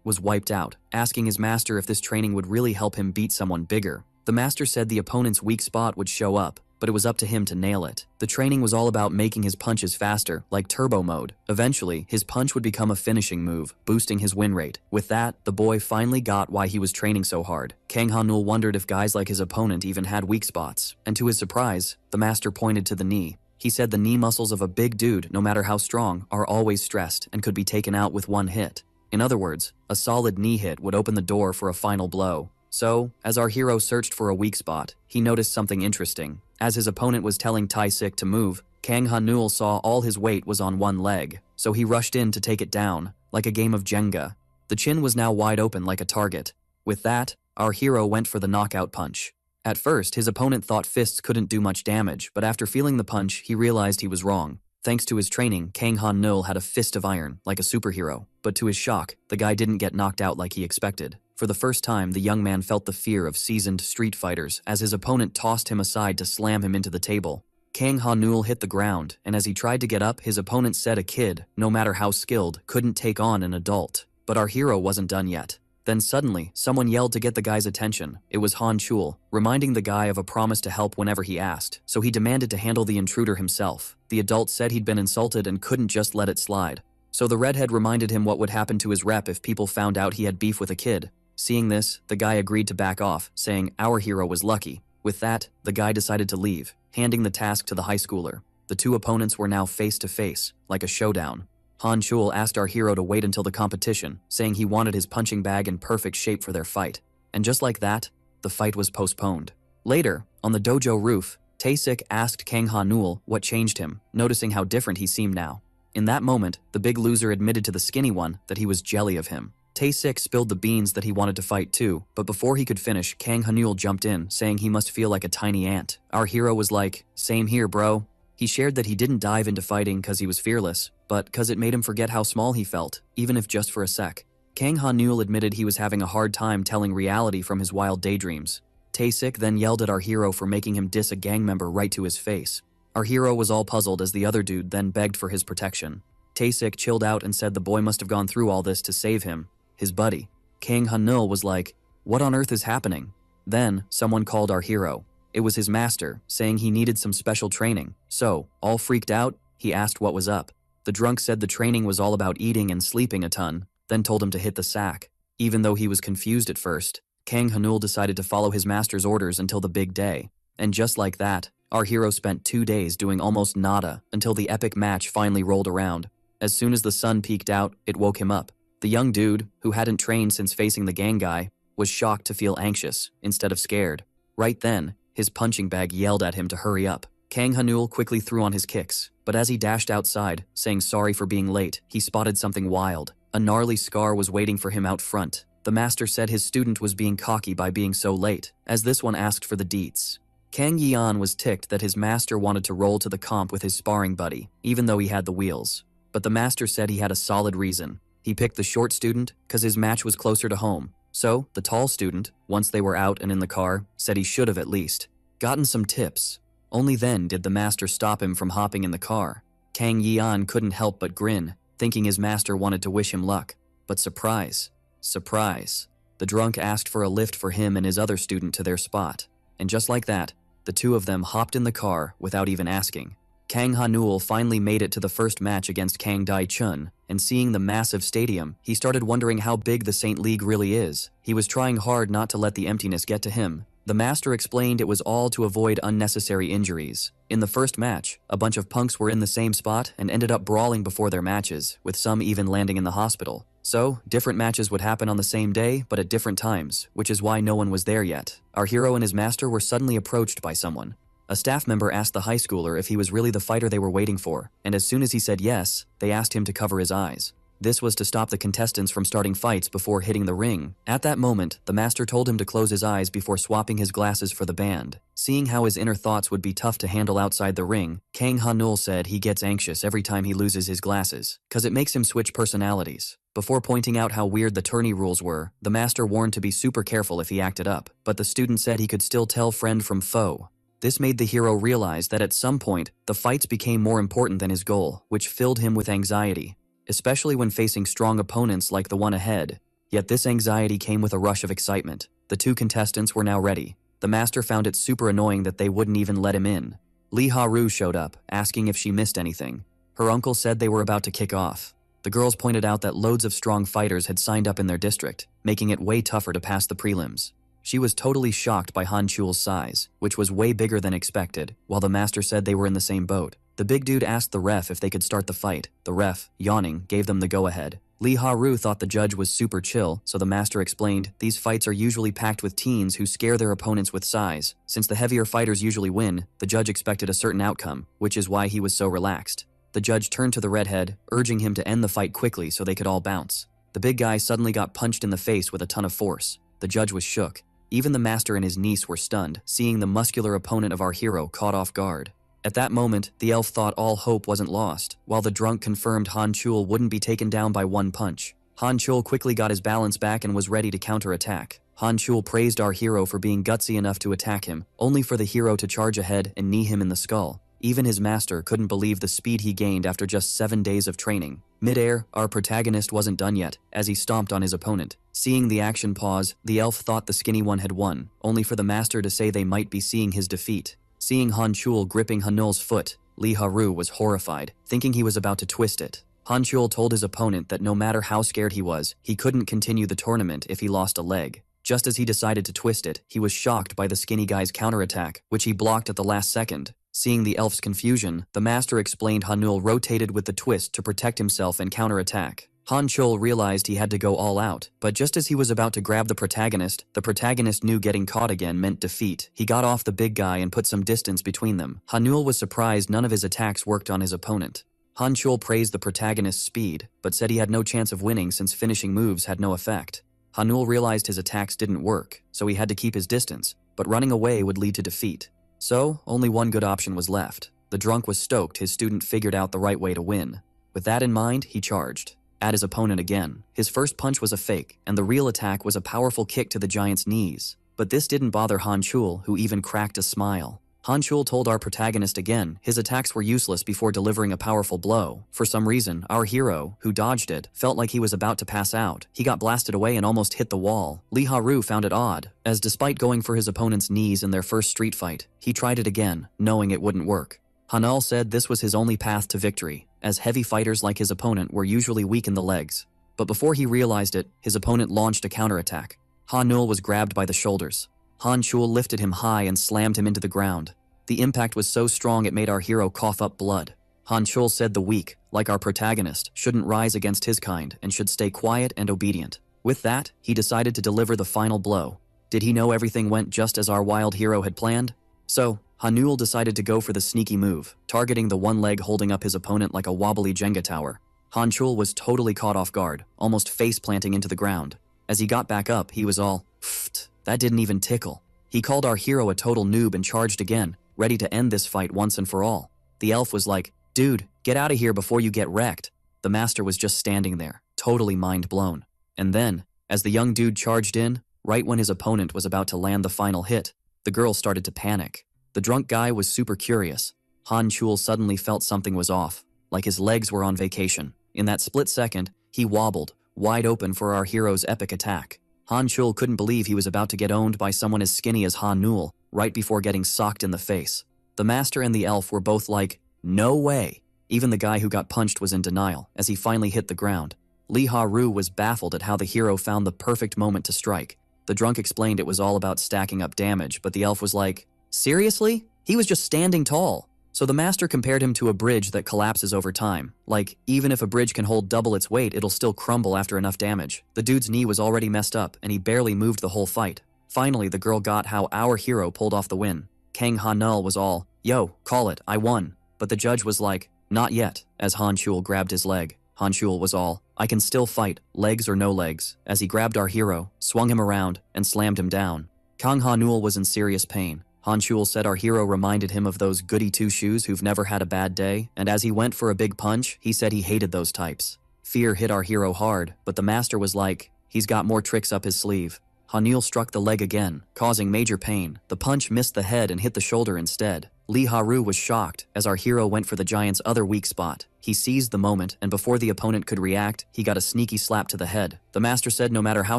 was wiped out, asking his master if this training would really help him beat someone bigger. The master said the opponent's weak spot would show up, but it was up to him to nail it. The training was all about making his punches faster, like turbo mode. Eventually, his punch would become a finishing move, boosting his win rate. With that, the boy finally got why he was training so hard. Kang Ha-neul wondered if guys like his opponent even had weak spots, and to his surprise, the master pointed to the knee. He said the knee muscles of a big dude, no matter how strong, are always stressed and could be taken out with one hit. In other words, a solid knee hit would open the door for a final blow. So, as our hero searched for a weak spot, he noticed something interesting. As his opponent was telling Tai-sik to move, Kang Ha-neul saw all his weight was on one leg, so he rushed in to take it down, like a game of Jenga. The chin was now wide open like a target. With that, our hero went for the knockout punch. At first, his opponent thought fists couldn't do much damage, but after feeling the punch, he realized he was wrong. Thanks to his training, Kang Ha-neul had a fist of iron, like a superhero. But to his shock, the guy didn't get knocked out like he expected. For the first time, the young man felt the fear of seasoned street fighters as his opponent tossed him aside to slam him into the table. Kang Ha-neul hit the ground, and as he tried to get up, his opponent said a kid, no matter how skilled, couldn't take on an adult. But our hero wasn't done yet. Then suddenly, someone yelled to get the guy's attention. It was Han Chul, reminding the guy of a promise to help whenever he asked, so he demanded to handle the intruder himself. The adult said he'd been insulted and couldn't just let it slide. So the redhead reminded him what would happen to his rep if people found out he had beef with a kid. Seeing this, the guy agreed to back off, saying our hero was lucky. With that, the guy decided to leave, handing the task to the high schooler. The two opponents were now face to face, like a showdown. Han Chul asked our hero to wait until the competition, saying he wanted his punching bag in perfect shape for their fight. And just like that, the fight was postponed. Later, on the dojo roof, Tai-sik asked Kang Ha-neul what changed him, noticing how different he seemed now. In that moment, the big loser admitted to the skinny one that he was jelly of him. Tai-sik spilled the beans that he wanted to fight too, but before he could finish, Kang Ha-neul jumped in, saying he must feel like a tiny ant. Our hero was like, "Same here, bro." He shared that he didn't dive into fighting because he was fearless, but because it made him forget how small he felt, even if just for a sec. Kang Ha-neul admitted he was having a hard time telling reality from his wild daydreams. Tai-sik then yelled at our hero for making him diss a gang member right to his face. Our hero was all puzzled as the other dude then begged for his protection. Tai-sik chilled out and said the boy must have gone through all this to save him, his buddy. Kang Ha-neul was like, "What on earth is happening?" Then, someone called our hero. It was his master, saying he needed some special training. So, all freaked out, he asked what was up. The drunk said the training was all about eating and sleeping a ton, then told him to hit the sack. Even though he was confused at first, Kang Ha-neul decided to follow his master's orders until the big day. And just like that, our hero spent 2 days doing almost nada until the epic match finally rolled around. As soon as the sun peeked out, it woke him up. The young dude, who hadn't trained since facing the gang guy, was shocked to feel anxious instead of scared. Right then, his punching bag yelled at him to hurry up. Kang Ha-neul quickly threw on his kicks, but as he dashed outside, saying sorry for being late, he spotted something wild. A gnarly scar was waiting for him out front. The master said his student was being cocky by being so late, as this one asked for the deets. Kang Yian was ticked that his master wanted to roll to the comp with his sparring buddy, even though he had the wheels. But the master said he had a solid reason. He picked the short student because his match was closer to home. So, the tall student, once they were out and in the car, said he should have at least gotten some tips. Only then did the master stop him from hopping in the car. Kang Yian couldn't help but grin, thinking his master wanted to wish him luck. But surprise, surprise, the drunk asked for a lift for him and his other student to their spot. And just like that, the two of them hopped in the car without even asking. Kang Ha-neul finally made it to the first match against Kang Dai-chun, and seeing the massive stadium, he started wondering how big the Saint League really is. He was trying hard not to let the emptiness get to him. The master explained it was all to avoid unnecessary injuries. In the first match, a bunch of punks were in the same spot and ended up brawling before their matches, with some even landing in the hospital. So, different matches would happen on the same day, but at different times, which is why no one was there yet. Our hero and his master were suddenly approached by someone. A staff member asked the high schooler if he was really the fighter they were waiting for, and as soon as he said yes, they asked him to cover his eyes. This was to stop the contestants from starting fights before hitting the ring. At that moment, the master told him to close his eyes before swapping his glasses for the band. Seeing how his inner thoughts would be tough to handle outside the ring, Kang Ha-neul said he gets anxious every time he loses his glasses, cause it makes him switch personalities. Before pointing out how weird the tourney rules were, the master warned to be super careful if he acted up, but the student said he could still tell friend from foe. This made the hero realize that at some point, the fights became more important than his goal, which filled him with anxiety, especially when facing strong opponents like the one ahead. Yet this anxiety came with a rush of excitement. The two contestants were now ready. The master found it super annoying that they wouldn't even let him in. Lee Ha-ru showed up, asking if she missed anything. Her uncle said they were about to kick off. The girls pointed out that loads of strong fighters had signed up in their district, making it way tougher to pass the prelims. She was totally shocked by Han Chul's size, which was way bigger than expected, while the master said they were in the same boat. The big dude asked the ref if they could start the fight. The ref, yawning, gave them the go-ahead. Lee Ha-ru thought the judge was super chill, so the master explained, these fights are usually packed with teens who scare their opponents with size. Since the heavier fighters usually win, the judge expected a certain outcome, which is why he was so relaxed. The judge turned to the redhead, urging him to end the fight quickly so they could all bounce. The big guy suddenly got punched in the face with a ton of force. The judge was shook. Even the master and his niece were stunned, seeing the muscular opponent of our hero caught off guard. At that moment, the elf thought all hope wasn't lost, while the drunk confirmed Han Chul wouldn't be taken down by one punch. Han Chul quickly got his balance back and was ready to counterattack. Han Chul praised our hero for being gutsy enough to attack him, only for the hero to charge ahead and knee him in the skull. Even his master couldn't believe the speed he gained after just 7 days of training. Mid-air, our protagonist wasn't done yet, as he stomped on his opponent. Seeing the action pause, the elf thought the skinny one had won, only for the master to say they might be seeing his defeat. Seeing Han Chul gripping Hanul's foot, Lee Ha-ru was horrified, thinking he was about to twist it. Han Chul told his opponent that no matter how scared he was, he couldn't continue the tournament if he lost a leg. Just as he decided to twist it, he was shocked by the skinny guy's counterattack, which he blocked at the last second. Seeing the elf's confusion, the master explained Hanul rotated with the twist to protect himself and counterattack. Han Chul realized he had to go all out, but just as he was about to grab the protagonist knew getting caught again meant defeat. He got off the big guy and put some distance between them. Hanul was surprised none of his attacks worked on his opponent. Han Chul praised the protagonist's speed, but said he had no chance of winning since finishing moves had no effect. Hanul realized his attacks didn't work, so he had to keep his distance, but running away would lead to defeat. So, only one good option was left. The drunk was stoked his student figured out the right way to win. With that in mind, he charged at his opponent again. His first punch was a fake, and the real attack was a powerful kick to the giant's knees. But this didn't bother Han Chul, who even cracked a smile. Han Chul told our protagonist again his attacks were useless before delivering a powerful blow. For some reason, our hero, who dodged it, felt like he was about to pass out. He got blasted away and almost hit the wall. Lee Ha-ru found it odd, as despite going for his opponent's knees in their first street fight, he tried it again, knowing it wouldn't work. Hanul said this was his only path to victory, as heavy fighters like his opponent were usually weak in the legs. But before he realized it, his opponent launched a counterattack. Hanul was grabbed by the shoulders. Han Chul lifted him high and slammed him into the ground. The impact was so strong it made our hero cough up blood. Han Chul said the weak, like our protagonist, shouldn't rise against his kind and should stay quiet and obedient. With that, he decided to deliver the final blow. Did he know everything went just as our wild hero had planned? So, Hanul decided to go for the sneaky move, targeting the one leg holding up his opponent like a wobbly Jenga tower. Han Chul was totally caught off guard, almost face-planting into the ground. As he got back up, he was all, "Pfft, that didn't even tickle." He called our hero a total noob and charged again, ready to end this fight once and for all. The elf was like, "Dude, get out of here before you get wrecked." The master was just standing there, totally mind blown. And then, as the young dude charged in, right when his opponent was about to land the final hit, the girl started to panic. The drunk guy was super curious. Han Chul suddenly felt something was off, like his legs were on vacation. In that split second, he wobbled, wide open for our hero's epic attack. Han Chul couldn't believe he was about to get owned by someone as skinny as Hanul, right before getting socked in the face. The master and the elf were both like, "No way." Even the guy who got punched was in denial, as he finally hit the ground. Lee Ha-ru was baffled at how the hero found the perfect moment to strike. The drunk explained it was all about stacking up damage, but the elf was like, "Seriously? He was just standing tall." So the master compared him to a bridge that collapses over time. Like, even if a bridge can hold double its weight, it'll still crumble after enough damage. The dude's knee was already messed up, and he barely moved the whole fight. Finally, the girl got how our hero pulled off the win. Kang Hanul was all, "Yo, call it, I won." But the judge was like, "Not yet," as Han Chul grabbed his leg. Han Chul was all, "I can still fight, legs or no legs," as he grabbed our hero, swung him around, and slammed him down. Kang Hanul was in serious pain. Han Chul said our hero reminded him of those goody two-shoes who've never had a bad day, and as he went for a big punch, he said he hated those types. Fear hit our hero hard, but the master was like, "He's got more tricks up his sleeve." Hanul struck the leg again, causing major pain. The punch missed the head and hit the shoulder instead. Lee Haru was shocked as our hero went for the giant's other weak spot. He seized the moment, and before the opponent could react, he got a sneaky slap to the head. The master said no matter how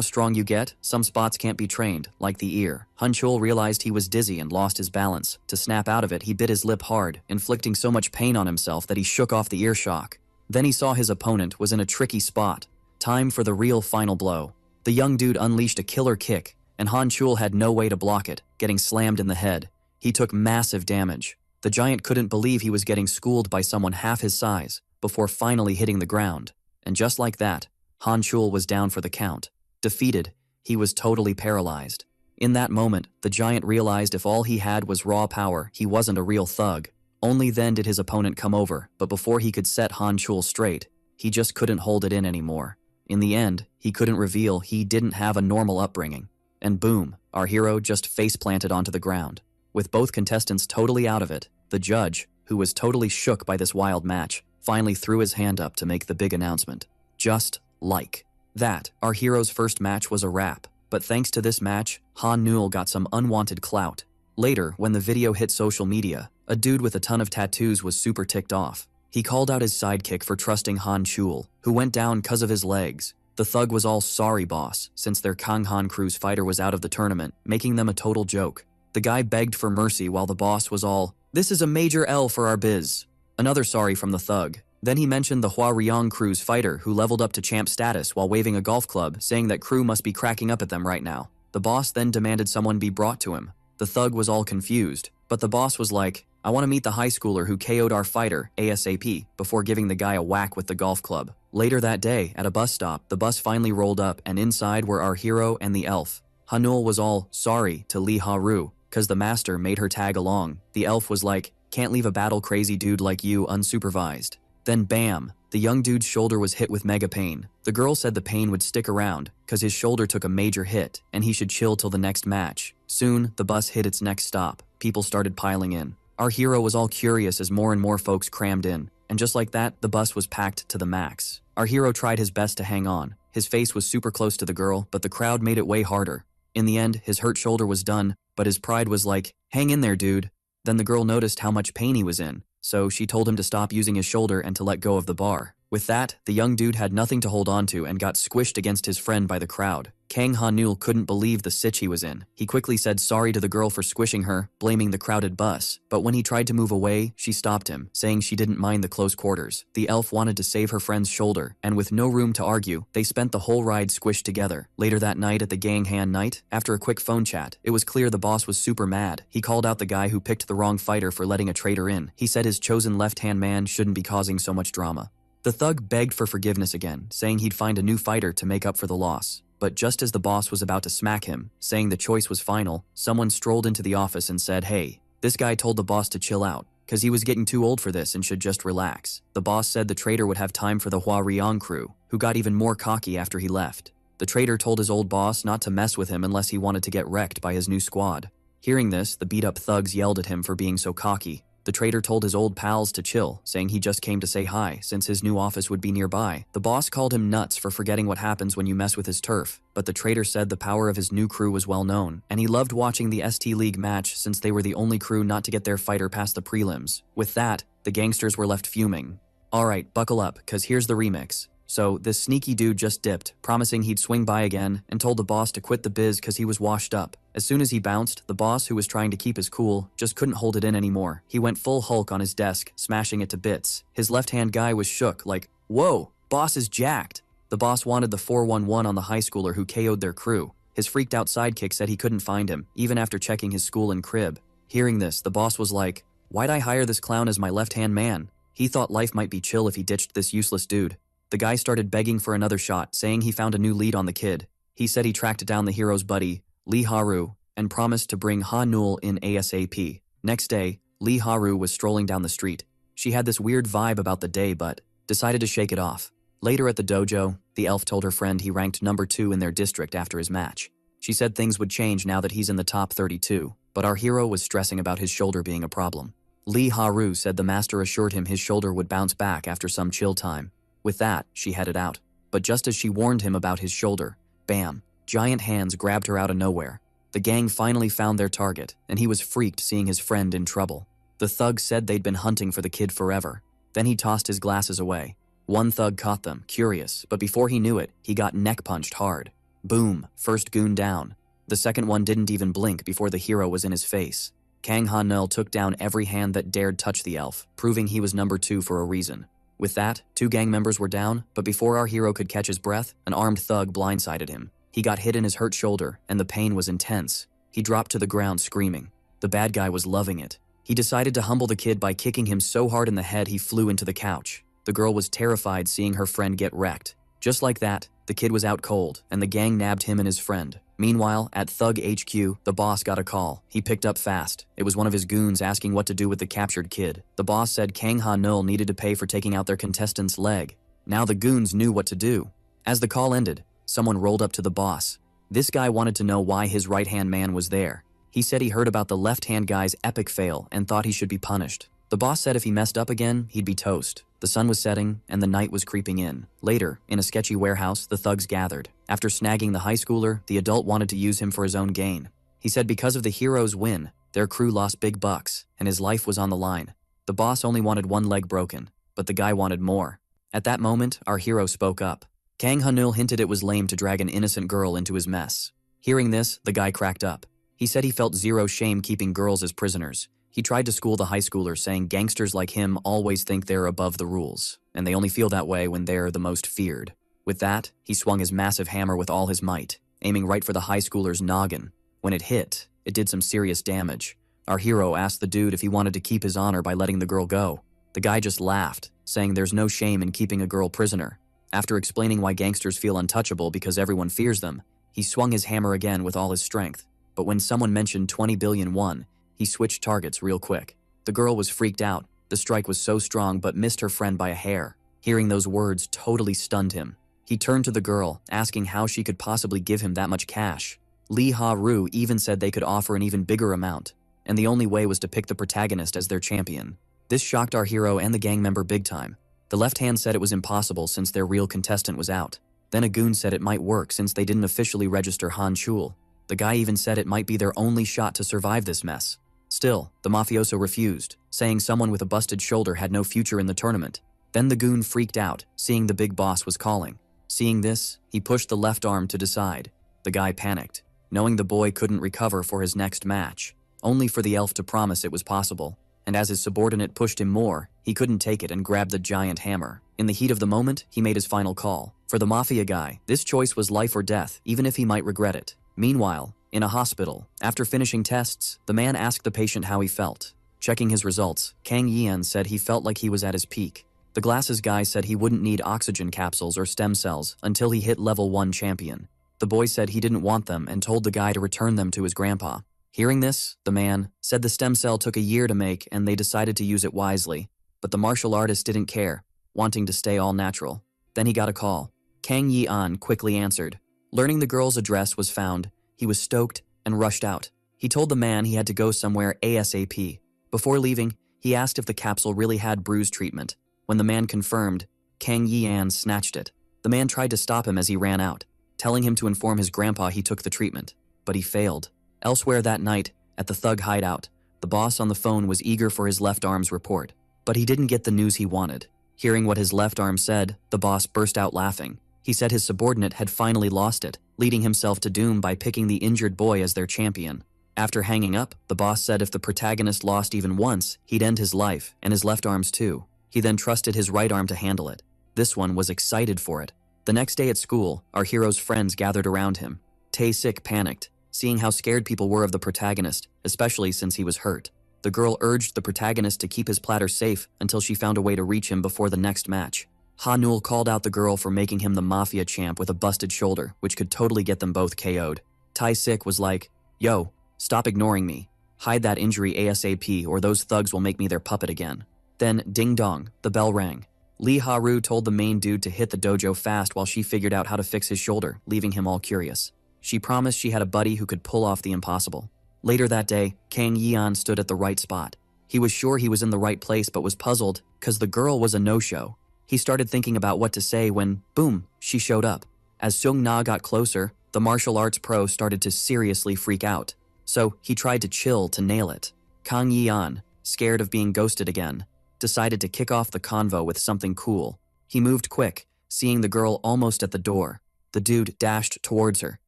strong you get, some spots can't be trained, like the ear. Hanchul realized he was dizzy and lost his balance. To snap out of it, he bit his lip hard, inflicting so much pain on himself that he shook off the ear shock. Then he saw his opponent was in a tricky spot. Time for the real final blow. The young dude unleashed a killer kick, and Hanchul had no way to block it, getting slammed in the head. He took massive damage. The giant couldn't believe he was getting schooled by someone half his size, before finally hitting the ground. And just like that, Hanchul was down for the count. Defeated, he was totally paralyzed. In that moment, the giant realized if all he had was raw power, he wasn't a real thug. Only then did his opponent come over, but before he could set Hanchul straight, he just couldn't hold it in anymore. In the end, he couldn't reveal he didn't have a normal upbringing. And boom, our hero just face-planted onto the ground. With both contestants totally out of it, the judge, who was totally shook by this wild match, finally threw his hand up to make the big announcement. Just like that, our hero's first match was a wrap. But thanks to this match, Han Nul got some unwanted clout. Later, when the video hit social media, a dude with a ton of tattoos was super ticked off. He called out his sidekick for trusting Han Chul, who went down cause of his legs. The thug was all sorry boss, since their Kanghan Crew's fighter was out of the tournament, making them a total joke. The guy begged for mercy while the boss was all, "This is a major L for our biz." Another sorry from the thug. Then he mentioned the Hua Ryong Crew's fighter who leveled up to champ status while waving a golf club, saying that crew must be cracking up at them right now. The boss then demanded someone be brought to him. The thug was all confused, but the boss was like, "I want to meet the high schooler who KO'd our fighter, ASAP, before giving the guy a whack with the golf club. Later that day, at a bus stop, the bus finally rolled up and inside were our hero and the elf. Hanul was all sorry to Lee Haru, cause the master made her tag along. The elf was like, "Can't leave a battle crazy dude like you unsupervised." Then bam, the young dude's shoulder was hit with mega pain. The girl said the pain would stick around, cause his shoulder took a major hit, and he should chill till the next match. Soon, the bus hit its next stop. People started piling in. Our hero was all curious as more and more folks crammed in, and just like that, the bus was packed to the max. Our hero tried his best to hang on. His face was super close to the girl, but the crowd made it way harder. In the end, his hurt shoulder was done, but his pride was like, "Hang in there, dude." Then the girl noticed how much pain he was in, so she told him to stop using his shoulder and to let go of the bar. With that, the young dude had nothing to hold on to and got squished against his friend by the crowd. Kang Hanul couldn't believe the sitch he was in. He quickly said sorry to the girl for squishing her, blaming the crowded bus. But when he tried to move away, she stopped him, saying she didn't mind the close quarters. The elf wanted to save her friend's shoulder, and with no room to argue, they spent the whole ride squished together. Later that night at the gang hand night, after a quick phone chat, it was clear the boss was super mad. He called out the guy who picked the wrong fighter for letting a traitor in. He said his chosen left-hand man shouldn't be causing so much drama. The thug begged for forgiveness again, saying he'd find a new fighter to make up for the loss. But just as the boss was about to smack him, saying the choice was final, someone strolled into the office and said, "Hey, this guy told the boss to chill out, cause he was getting too old for this and should just relax." The boss said the traitor would have time for the Hua Ryong crew, who got even more cocky after he left. The traitor told his old boss not to mess with him unless he wanted to get wrecked by his new squad. Hearing this, the beat-up thugs yelled at him for being so cocky. The traitor told his old pals to chill, saying he just came to say hi since his new office would be nearby. The boss called him nuts for forgetting what happens when you mess with his turf, but the traitor said the power of his new crew was well known, and he loved watching the ST League match since they were the only crew not to get their fighter past the prelims. With that, the gangsters were left fuming. Alright, buckle up, cause here's the remix. So, this sneaky dude just dipped, promising he'd swing by again, and told the boss to quit the biz cause he was washed up. As soon as he bounced, the boss, who was trying to keep his cool, just couldn't hold it in anymore. He went full Hulk on his desk, smashing it to bits. His left-hand guy was shook, like, "Whoa, boss is jacked." The boss wanted the 411 on the high schooler who KO'd their crew. His freaked-out sidekick said he couldn't find him, even after checking his school and crib. Hearing this, the boss was like, "Why'd I hire this clown as my left-hand man?" He thought life might be chill if he ditched this useless dude. The guy started begging for another shot, saying he found a new lead on the kid. He said he tracked down the hero's buddy, Lee Haru, and promised to bring Ha Nul in ASAP. Next day, Lee Haru was strolling down the street. She had this weird vibe about the day but decided to shake it off. Later at the dojo, the elf told her friend he ranked number 2 in their district after his match. She said things would change now that he's in the top 32, but our hero was stressing about his shoulder being a problem. Lee Haru said the master assured him his shoulder would bounce back after some chill time. With that, she headed out. But just as she warned him about his shoulder, bam, Giant hands grabbed her out of nowhere. The gang finally found their target, and he was freaked seeing his friend in trouble. The thug said they'd been hunting for the kid forever. Then he tossed his glasses away. One thug caught them, curious, but before he knew it, he got neck punched hard. Boom, first goon down. The second one didn't even blink before the hero was in his face. Kang Ha-neul took down every hand that dared touch the elf, proving he was number 2 for a reason. With that, 2 gang members were down, but before our hero could catch his breath, an armed thug blindsided him. He got hit in his hurt shoulder, and the pain was intense. He dropped to the ground screaming. The bad guy was loving it. He decided to humble the kid by kicking him so hard in the head he flew into the couch. The girl was terrified seeing her friend get wrecked. Just like that, the kid was out cold, and the gang nabbed him and his friend. Meanwhile, at Thug HQ, the boss got a call. He picked up fast. It was one of his goons asking what to do with the captured kid. The boss said Kang Ha-neul needed to pay for taking out their contestant's leg. Now the goons knew what to do. As the call ended, someone rolled up to the boss. This guy wanted to know why his right-hand man was there. He said he heard about the left-hand guy's epic fail and thought he should be punished. The boss said if he messed up again, he'd be toast. The sun was setting, and the night was creeping in. Later, in a sketchy warehouse, the thugs gathered. After snagging the high schooler, the adult wanted to use him for his own gain. He said because of the hero's win, their crew lost big bucks, and his life was on the line. The boss only wanted one leg broken, but the guy wanted more. At that moment, our hero spoke up. Kang Ha-neul hinted it was lame to drag an innocent girl into his mess. Hearing this, the guy cracked up. He said he felt zero shame keeping girls as prisoners. He tried to school the high schooler, saying gangsters like him always think they're above the rules, and they only feel that way when they're the most feared. With that, he swung his massive hammer with all his might, aiming right for the high schooler's noggin. When it hit, it did some serious damage. Our hero asked the dude if he wanted to keep his honor by letting the girl go. The guy just laughed, saying there's no shame in keeping a girl prisoner. After explaining why gangsters feel untouchable because everyone fears them, he swung his hammer again with all his strength. But when someone mentioned 20 billion won, he switched targets real quick. The girl was freaked out. The strike was so strong but missed her friend by a hair. Hearing those words totally stunned him. He turned to the girl, asking how she could possibly give him that much cash. Lee Ha-ru even said they could offer an even bigger amount, and the only way was to pick the protagonist as their champion. This shocked our hero and the gang member big time. The left hand said it was impossible since their real contestant was out. Then a goon said it might work since they didn't officially register Han Chul. The guy even said it might be their only shot to survive this mess. Still, the mafioso refused, saying someone with a busted shoulder had no future in the tournament. Then the goon freaked out, seeing the big boss was calling. Seeing this, he pushed the left arm to decide. The guy panicked, knowing the boy couldn't recover for his next match, only for the elf to promise it was possible. And as his subordinate pushed him more, he couldn't take it and grabbed the giant hammer. In the heat of the moment, he made his final call. For the mafia guy, this choice was life or death, even if he might regret it. Meanwhile, in a hospital, after finishing tests, the man asked the patient how he felt. Checking his results, Kang Yian said he felt like he was at his peak. The glasses guy said he wouldn't need oxygen capsules or stem cells until he hit level 1 champion. The boy said he didn't want them and told the guy to return them to his grandpa. Hearing this, the man said the stem cell took a year to make and they decided to use it wisely. But the martial artist didn't care, wanting to stay all natural. Then he got a call. Kang Yian quickly answered. Learning the girl's address was found, he was stoked and rushed out. He told the man he had to go somewhere ASAP. Before leaving, he asked if the capsule really had bruise treatment. When the man confirmed, Kang Yian snatched it. The man tried to stop him as he ran out, telling him to inform his grandpa he took the treatment. But he failed. Elsewhere that night, at the thug hideout, the boss on the phone was eager for his left arm's report. But he didn't get the news he wanted. Hearing what his left arm said, the boss burst out laughing. He said his subordinate had finally lost it, leading himself to doom by picking the injured boy as their champion. After hanging up, the boss said if the protagonist lost even once, he'd end his life, and his left arm's too. He then trusted his right arm to handle it. This one was excited for it. The next day at school, our hero's friends gathered around him. Tae-sik panicked, seeing how scared people were of the protagonist, especially since he was hurt. The girl urged the protagonist to keep his platter safe until she found a way to reach him before the next match. Ha-neul called out the girl for making him the mafia champ with a busted shoulder, which could totally get them both KO'd. Tae-sik was like, "Yo, stop ignoring me. Hide that injury ASAP or those thugs will make me their puppet again." Then, ding dong, the bell rang. Lee Ha-ru told the main dude to hit the dojo fast while she figured out how to fix his shoulder, leaving him all curious. She promised she had a buddy who could pull off the impossible. Later that day, Kang Yian stood at the right spot. He was sure he was in the right place but was puzzled because the girl was a no-show. He started thinking about what to say when, boom, she showed up. As Seung-na got closer, The martial arts pro started to seriously freak out, so he tried to chill to nail it. Kang Yi-an, scared of being ghosted again, decided to kick off the convo with something cool. He moved quick, seeing the girl almost at the door. The dude dashed towards her.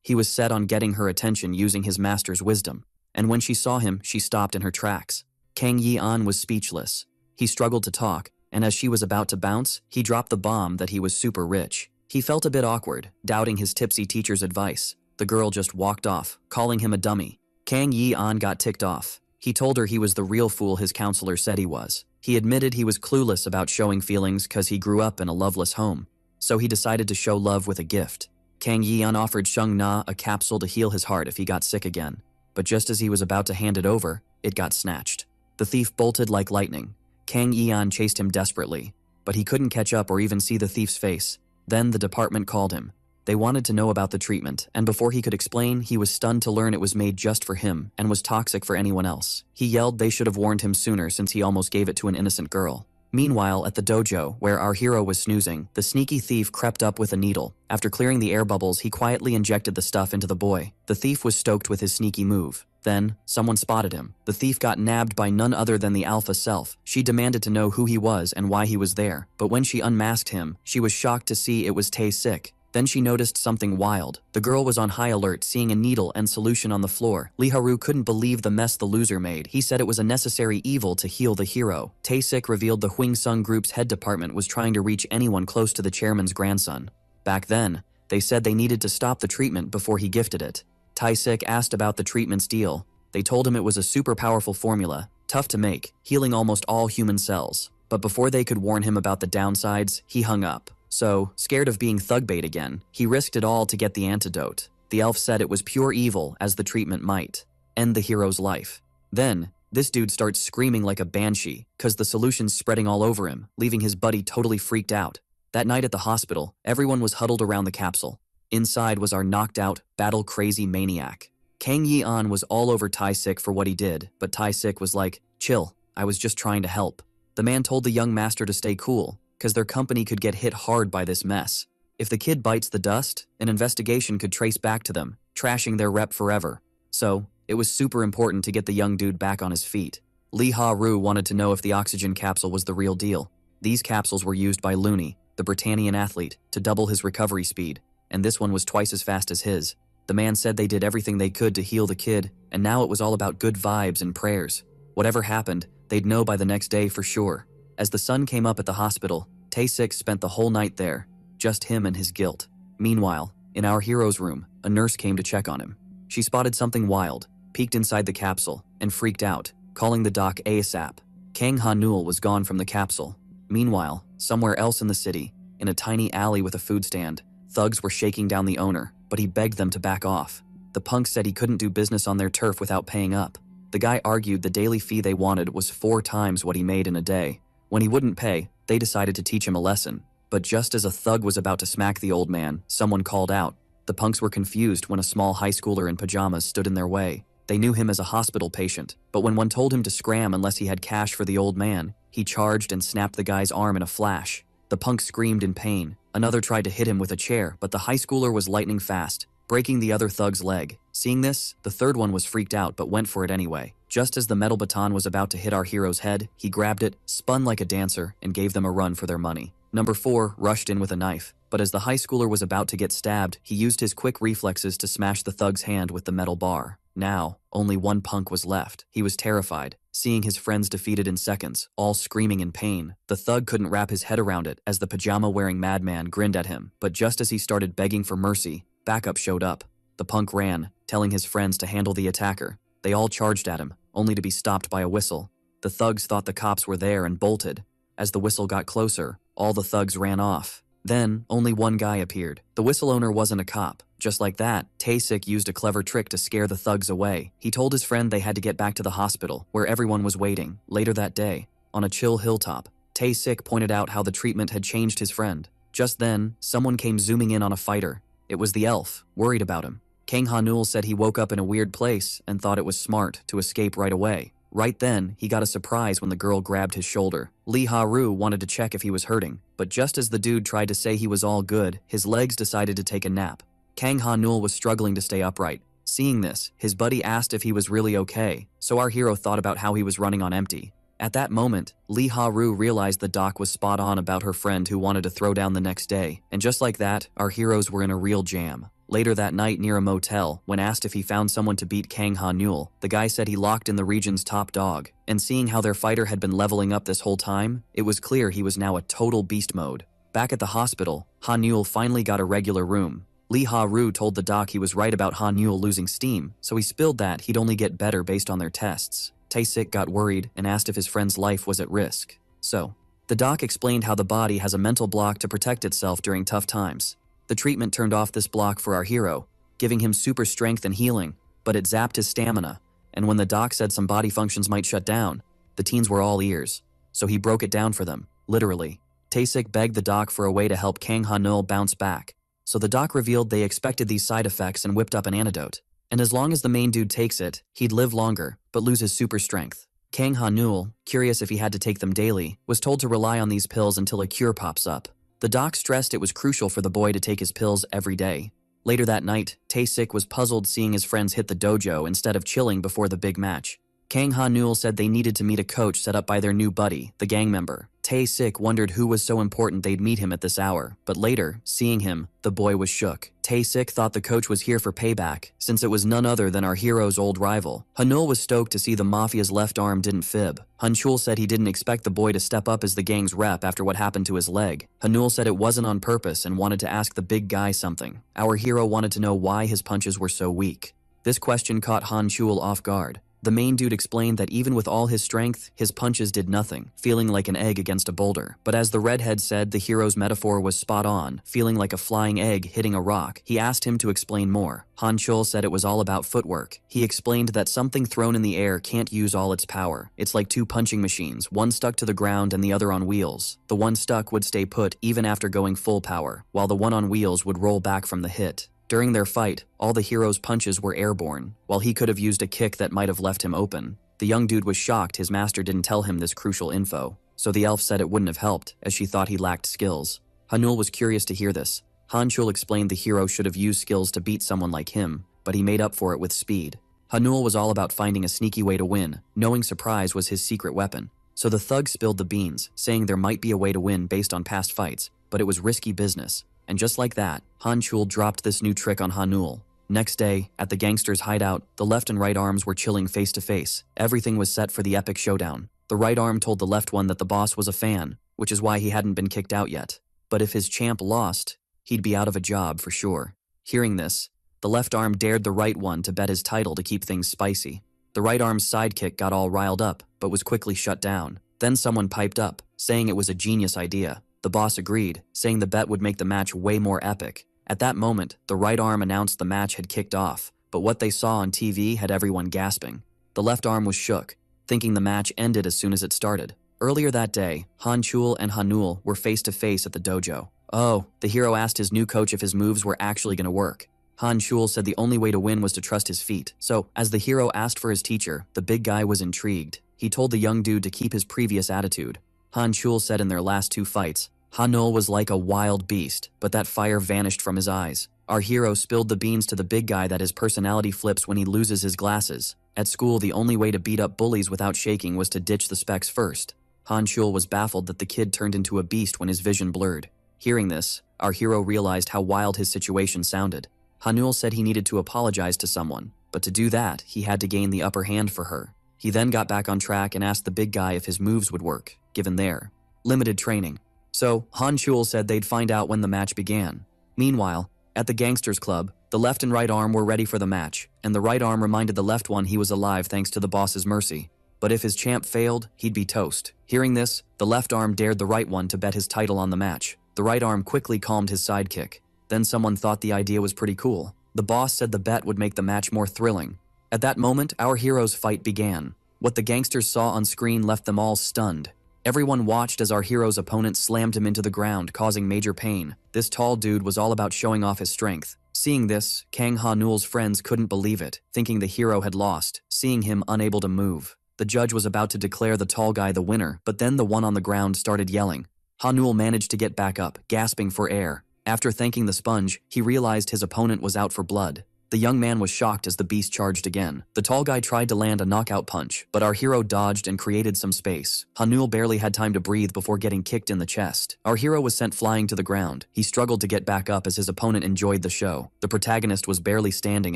He was set on getting her attention using his master's wisdom, and when she saw him, she stopped in her tracks. Kang Yi-an was speechless. He struggled to talk, and as she was about to bounce, he dropped the bomb that he was super rich. He felt a bit awkward, doubting his tipsy teacher's advice. The girl just walked off, calling him a dummy. Kang Yi-an got ticked off. He told her he was the real fool his counselor said he was. He admitted he was clueless about showing feelings cause he grew up in a loveless home. So he decided to show love with a gift. Kang Yi-an offered Sheng Na a capsule to heal his heart if he got sick again. But just as he was about to hand it over, it got snatched. The thief bolted like lightning. Kang Yi-an chased him desperately, but he couldn't catch up or even see the thief's face. Then the department called him. They wanted to know about the treatment, and before he could explain, he was stunned to learn it was made just for him and was toxic for anyone else. He yelled they should have warned him sooner since he almost gave it to an innocent girl. Meanwhile, at the dojo, where our hero was snoozing, the sneaky thief crept up with a needle. After clearing the air bubbles, he quietly injected the stuff into the boy. The thief was stoked with his sneaky move. Then, someone spotted him. The thief got nabbed by none other than the alpha self. She demanded to know who he was and why he was there, but when she unmasked him, she was shocked to see it was Tae-sik. Then she noticed something wild. The girl was on high alert, seeing a needle and solution on the floor. Lee Haru couldn't believe the mess the loser made. He said it was a necessary evil to heal the hero. Tae-sik revealed the Huing Sung Group's head department was trying to reach anyone close to the chairman's grandson. Back then, they said they needed to stop the treatment before he gifted it. Tae-sik asked about the treatment's deal. They told him it was a super powerful formula, tough to make, healing almost all human cells. But before they could warn him about the downsides, he hung up. So, scared of being thug bait again, he risked it all to get the antidote. The elf said it was pure evil, as the treatment might end the hero's life. Then, this dude starts screaming like a banshee, cause the solution's spreading all over him, leaving his buddy totally freaked out. That night at the hospital, everyone was huddled around the capsule. Inside was our knocked-out, battle-crazy maniac. Kang Yi-an was all over Tae-sik for what he did, but Tae-sik was like, "Chill, I was just trying to help." The man told the young master to stay cool, cause their company could get hit hard by this mess. If the kid bites the dust, an investigation could trace back to them, trashing their rep forever. So, it was super important to get the young dude back on his feet. Lee Ha-ru wanted to know if the oxygen capsule was the real deal. These capsules were used by Looney, the Britannian athlete, to double his recovery speed, and this one was twice as fast as his. The man said they did everything they could to heal the kid, and now it was all about good vibes and prayers. Whatever happened, they'd know by the next day for sure. As the sun came up at the hospital, Tae-sik spent the whole night there, just him and his guilt. Meanwhile, in our hero's room, a nurse came to check on him. She spotted something wild, peeked inside the capsule, and freaked out, calling the doc ASAP. Kang Ha-nul was gone from the capsule. Meanwhile, somewhere else in the city, in a tiny alley with a food stand, thugs were shaking down the owner, but he begged them to back off. The punk said he couldn't do business on their turf without paying up. The guy argued the daily fee they wanted was 4 times what he made in a day. When he wouldn't pay, they decided to teach him a lesson. But just as a thug was about to smack the old man, someone called out. The punks were confused when a small high schooler in pajamas stood in their way. They knew him as a hospital patient, but when one told him to scram unless he had cash for the old man, he charged and snapped the guy's arm in a flash. The punk screamed in pain. Another tried to hit him with a chair, but the high schooler was lightning fast, breaking the other thug's leg. Seeing this, the third one was freaked out but went for it anyway. Just as the metal baton was about to hit our hero's head, he grabbed it, spun like a dancer, and gave them a run for their money. Number 4 rushed in with a knife, but as the high schooler was about to get stabbed, he used his quick reflexes to smash the thug's hand with the metal bar. Now, only one punk was left. He was terrified, seeing his friends defeated in seconds, all screaming in pain. The thug couldn't wrap his head around it as the pajama-wearing madman grinned at him, but just as he started begging for mercy, backup showed up. The punk ran, telling his friends to handle the attacker. They all charged at him, only to be stopped by a whistle. The thugs thought the cops were there and bolted. As the whistle got closer, all the thugs ran off. Then, only one guy appeared. The whistle owner wasn't a cop. Just like that, Tae-sik used a clever trick to scare the thugs away. He told his friend they had to get back to the hospital, where everyone was waiting. Later that day, on a chill hilltop, Tae-sik pointed out how the treatment had changed his friend. Just then, someone came zooming in on a fighter. It was the elf, worried about him. Kang Ha-nul said he woke up in a weird place and thought it was smart to escape right away. Right then, he got a surprise when the girl grabbed his shoulder. Lee Ha-ru wanted to check if he was hurting, but just as the dude tried to say he was all good, his legs decided to take a nap. Kang Ha-nul was struggling to stay upright. Seeing this, his buddy asked if he was really okay, so our hero thought about how he was running on empty. At that moment, Lee Ha-ru realized the doc was spot on about her friend who wanted to throw down the next day, and just like that, our heroes were in a real jam. Later that night near a motel, when asked if he found someone to beat Kang Ha-nul, the guy said he locked in the region's top dog, and seeing how their fighter had been leveling up this whole time, it was clear he was now a total beast mode. Back at the hospital, Ha-nul finally got a regular room. Lee Ha-ru told the doc he was right about Ha-nul losing steam, so he spilled that he'd only get better based on their tests. Tae-sik got worried and asked if his friend's life was at risk. So, the doc explained how the body has a mental block to protect itself during tough times. The treatment turned off this block for our hero, giving him super strength and healing, but it zapped his stamina, and when the doc said some body functions might shut down, the teens were all ears. So he broke it down for them, literally. Tae-sik begged the doc for a way to help Kang Ha-nul bounce back, so the doc revealed they expected these side effects and whipped up an antidote. And as long as the main dude takes it, he'd live longer, but lose his super strength. Kang Ha-nul, curious if he had to take them daily, was told to rely on these pills until a cure pops up. The doc stressed it was crucial for the boy to take his pills every day. Later that night, Tae-sik was puzzled seeing his friends hit the dojo instead of chilling before the big match. Kang Ha-nul said they needed to meet a coach set up by their new buddy, the gang member. Tae-sik wondered who was so important they'd meet him at this hour, but later, seeing him, the boy was shook. Tae-sik thought the coach was here for payback, since it was none other than our hero's old rival. Ha-nul was stoked to see the mafia's left arm didn't fib. Han-chul said he didn't expect the boy to step up as the gang's rep after what happened to his leg. Ha-nul said it wasn't on purpose and wanted to ask the big guy something. Our hero wanted to know why his punches were so weak. This question caught Han-chul off guard. The main dude explained that even with all his strength, his punches did nothing, feeling like an egg against a boulder. But as the redhead said, the hero's metaphor was spot on, feeling like a flying egg hitting a rock. He asked him to explain more. Han-chul said it was all about footwork. He explained that something thrown in the air can't use all its power. It's like two punching machines, one stuck to the ground and the other on wheels. The one stuck would stay put even after going full power, while the one on wheels would roll back from the hit. During their fight, all the hero's punches were airborne, while he could have used a kick that might have left him open. The young dude was shocked his master didn't tell him this crucial info, so the elf said it wouldn't have helped, as she thought he lacked skills. Ha-nul was curious to hear this. Han-chul explained the hero should have used skills to beat someone like him, but he made up for it with speed. Ha-nul was all about finding a sneaky way to win, knowing surprise was his secret weapon. So the thug spilled the beans, saying there might be a way to win based on past fights, but it was risky business. And just like that, Han-chul dropped this new trick on Ha-nul. Next day, at the gangsters' hideout, the left and right arms were chilling face to face. Everything was set for the epic showdown. The right arm told the left one that the boss was a fan, which is why he hadn't been kicked out yet. But if his champ lost, he'd be out of a job for sure. Hearing this, the left arm dared the right one to bet his title to keep things spicy. The right arm's sidekick got all riled up, but was quickly shut down. Then someone piped up, saying it was a genius idea. The boss agreed, saying the bet would make the match way more epic. At that moment, the right arm announced the match had kicked off, but what they saw on TV had everyone gasping. The left arm was shook, thinking the match ended as soon as it started. Earlier that day, Han-chul and Ha-nul were face to face at the dojo. Oh, the hero asked his new coach if his moves were actually going to work. Han-chul said the only way to win was to trust his feet. So, as the hero asked for his teacher, the big guy was intrigued. He told the young dude to keep his previous attitude. Han-chul said in their last two fights, Ha-nul was like a wild beast, but that fire vanished from his eyes. Our hero spilled the beans to the big guy that his personality flips when he loses his glasses. At school, the only way to beat up bullies without shaking was to ditch the specs first. Han-chul was baffled that the kid turned into a beast when his vision blurred. Hearing this, our hero realized how wild his situation sounded. Ha-nul said he needed to apologize to someone, but to do that, he had to gain the upper hand for her. He then got back on track and asked the big guy if his moves would work, given their limited training. So, Han-chul said they'd find out when the match began. Meanwhile, at the gangsters club, the left and right arm were ready for the match, and the right arm reminded the left one he was alive thanks to the boss's mercy. But if his champ failed, he'd be toast. Hearing this, the left arm dared the right one to bet his title on the match. The right arm quickly calmed his sidekick. Then someone thought the idea was pretty cool. The boss said the bet would make the match more thrilling. At that moment, our hero's fight began. What the gangsters saw on screen left them all stunned. Everyone watched as our hero's opponent slammed him into the ground, causing major pain. This tall dude was all about showing off his strength. Seeing this, Kang Ha-nul's friends couldn't believe it, thinking the hero had lost, seeing him unable to move. The judge was about to declare the tall guy the winner, but then the one on the ground started yelling. Ha-nul managed to get back up, gasping for air. After thanking the sponge, he realized his opponent was out for blood. The young man was shocked as the beast charged again. The tall guy tried to land a knockout punch, but our hero dodged and created some space. Hanul barely had time to breathe before getting kicked in the chest. Our hero was sent flying to the ground. He struggled to get back up as his opponent enjoyed the show. The protagonist was barely standing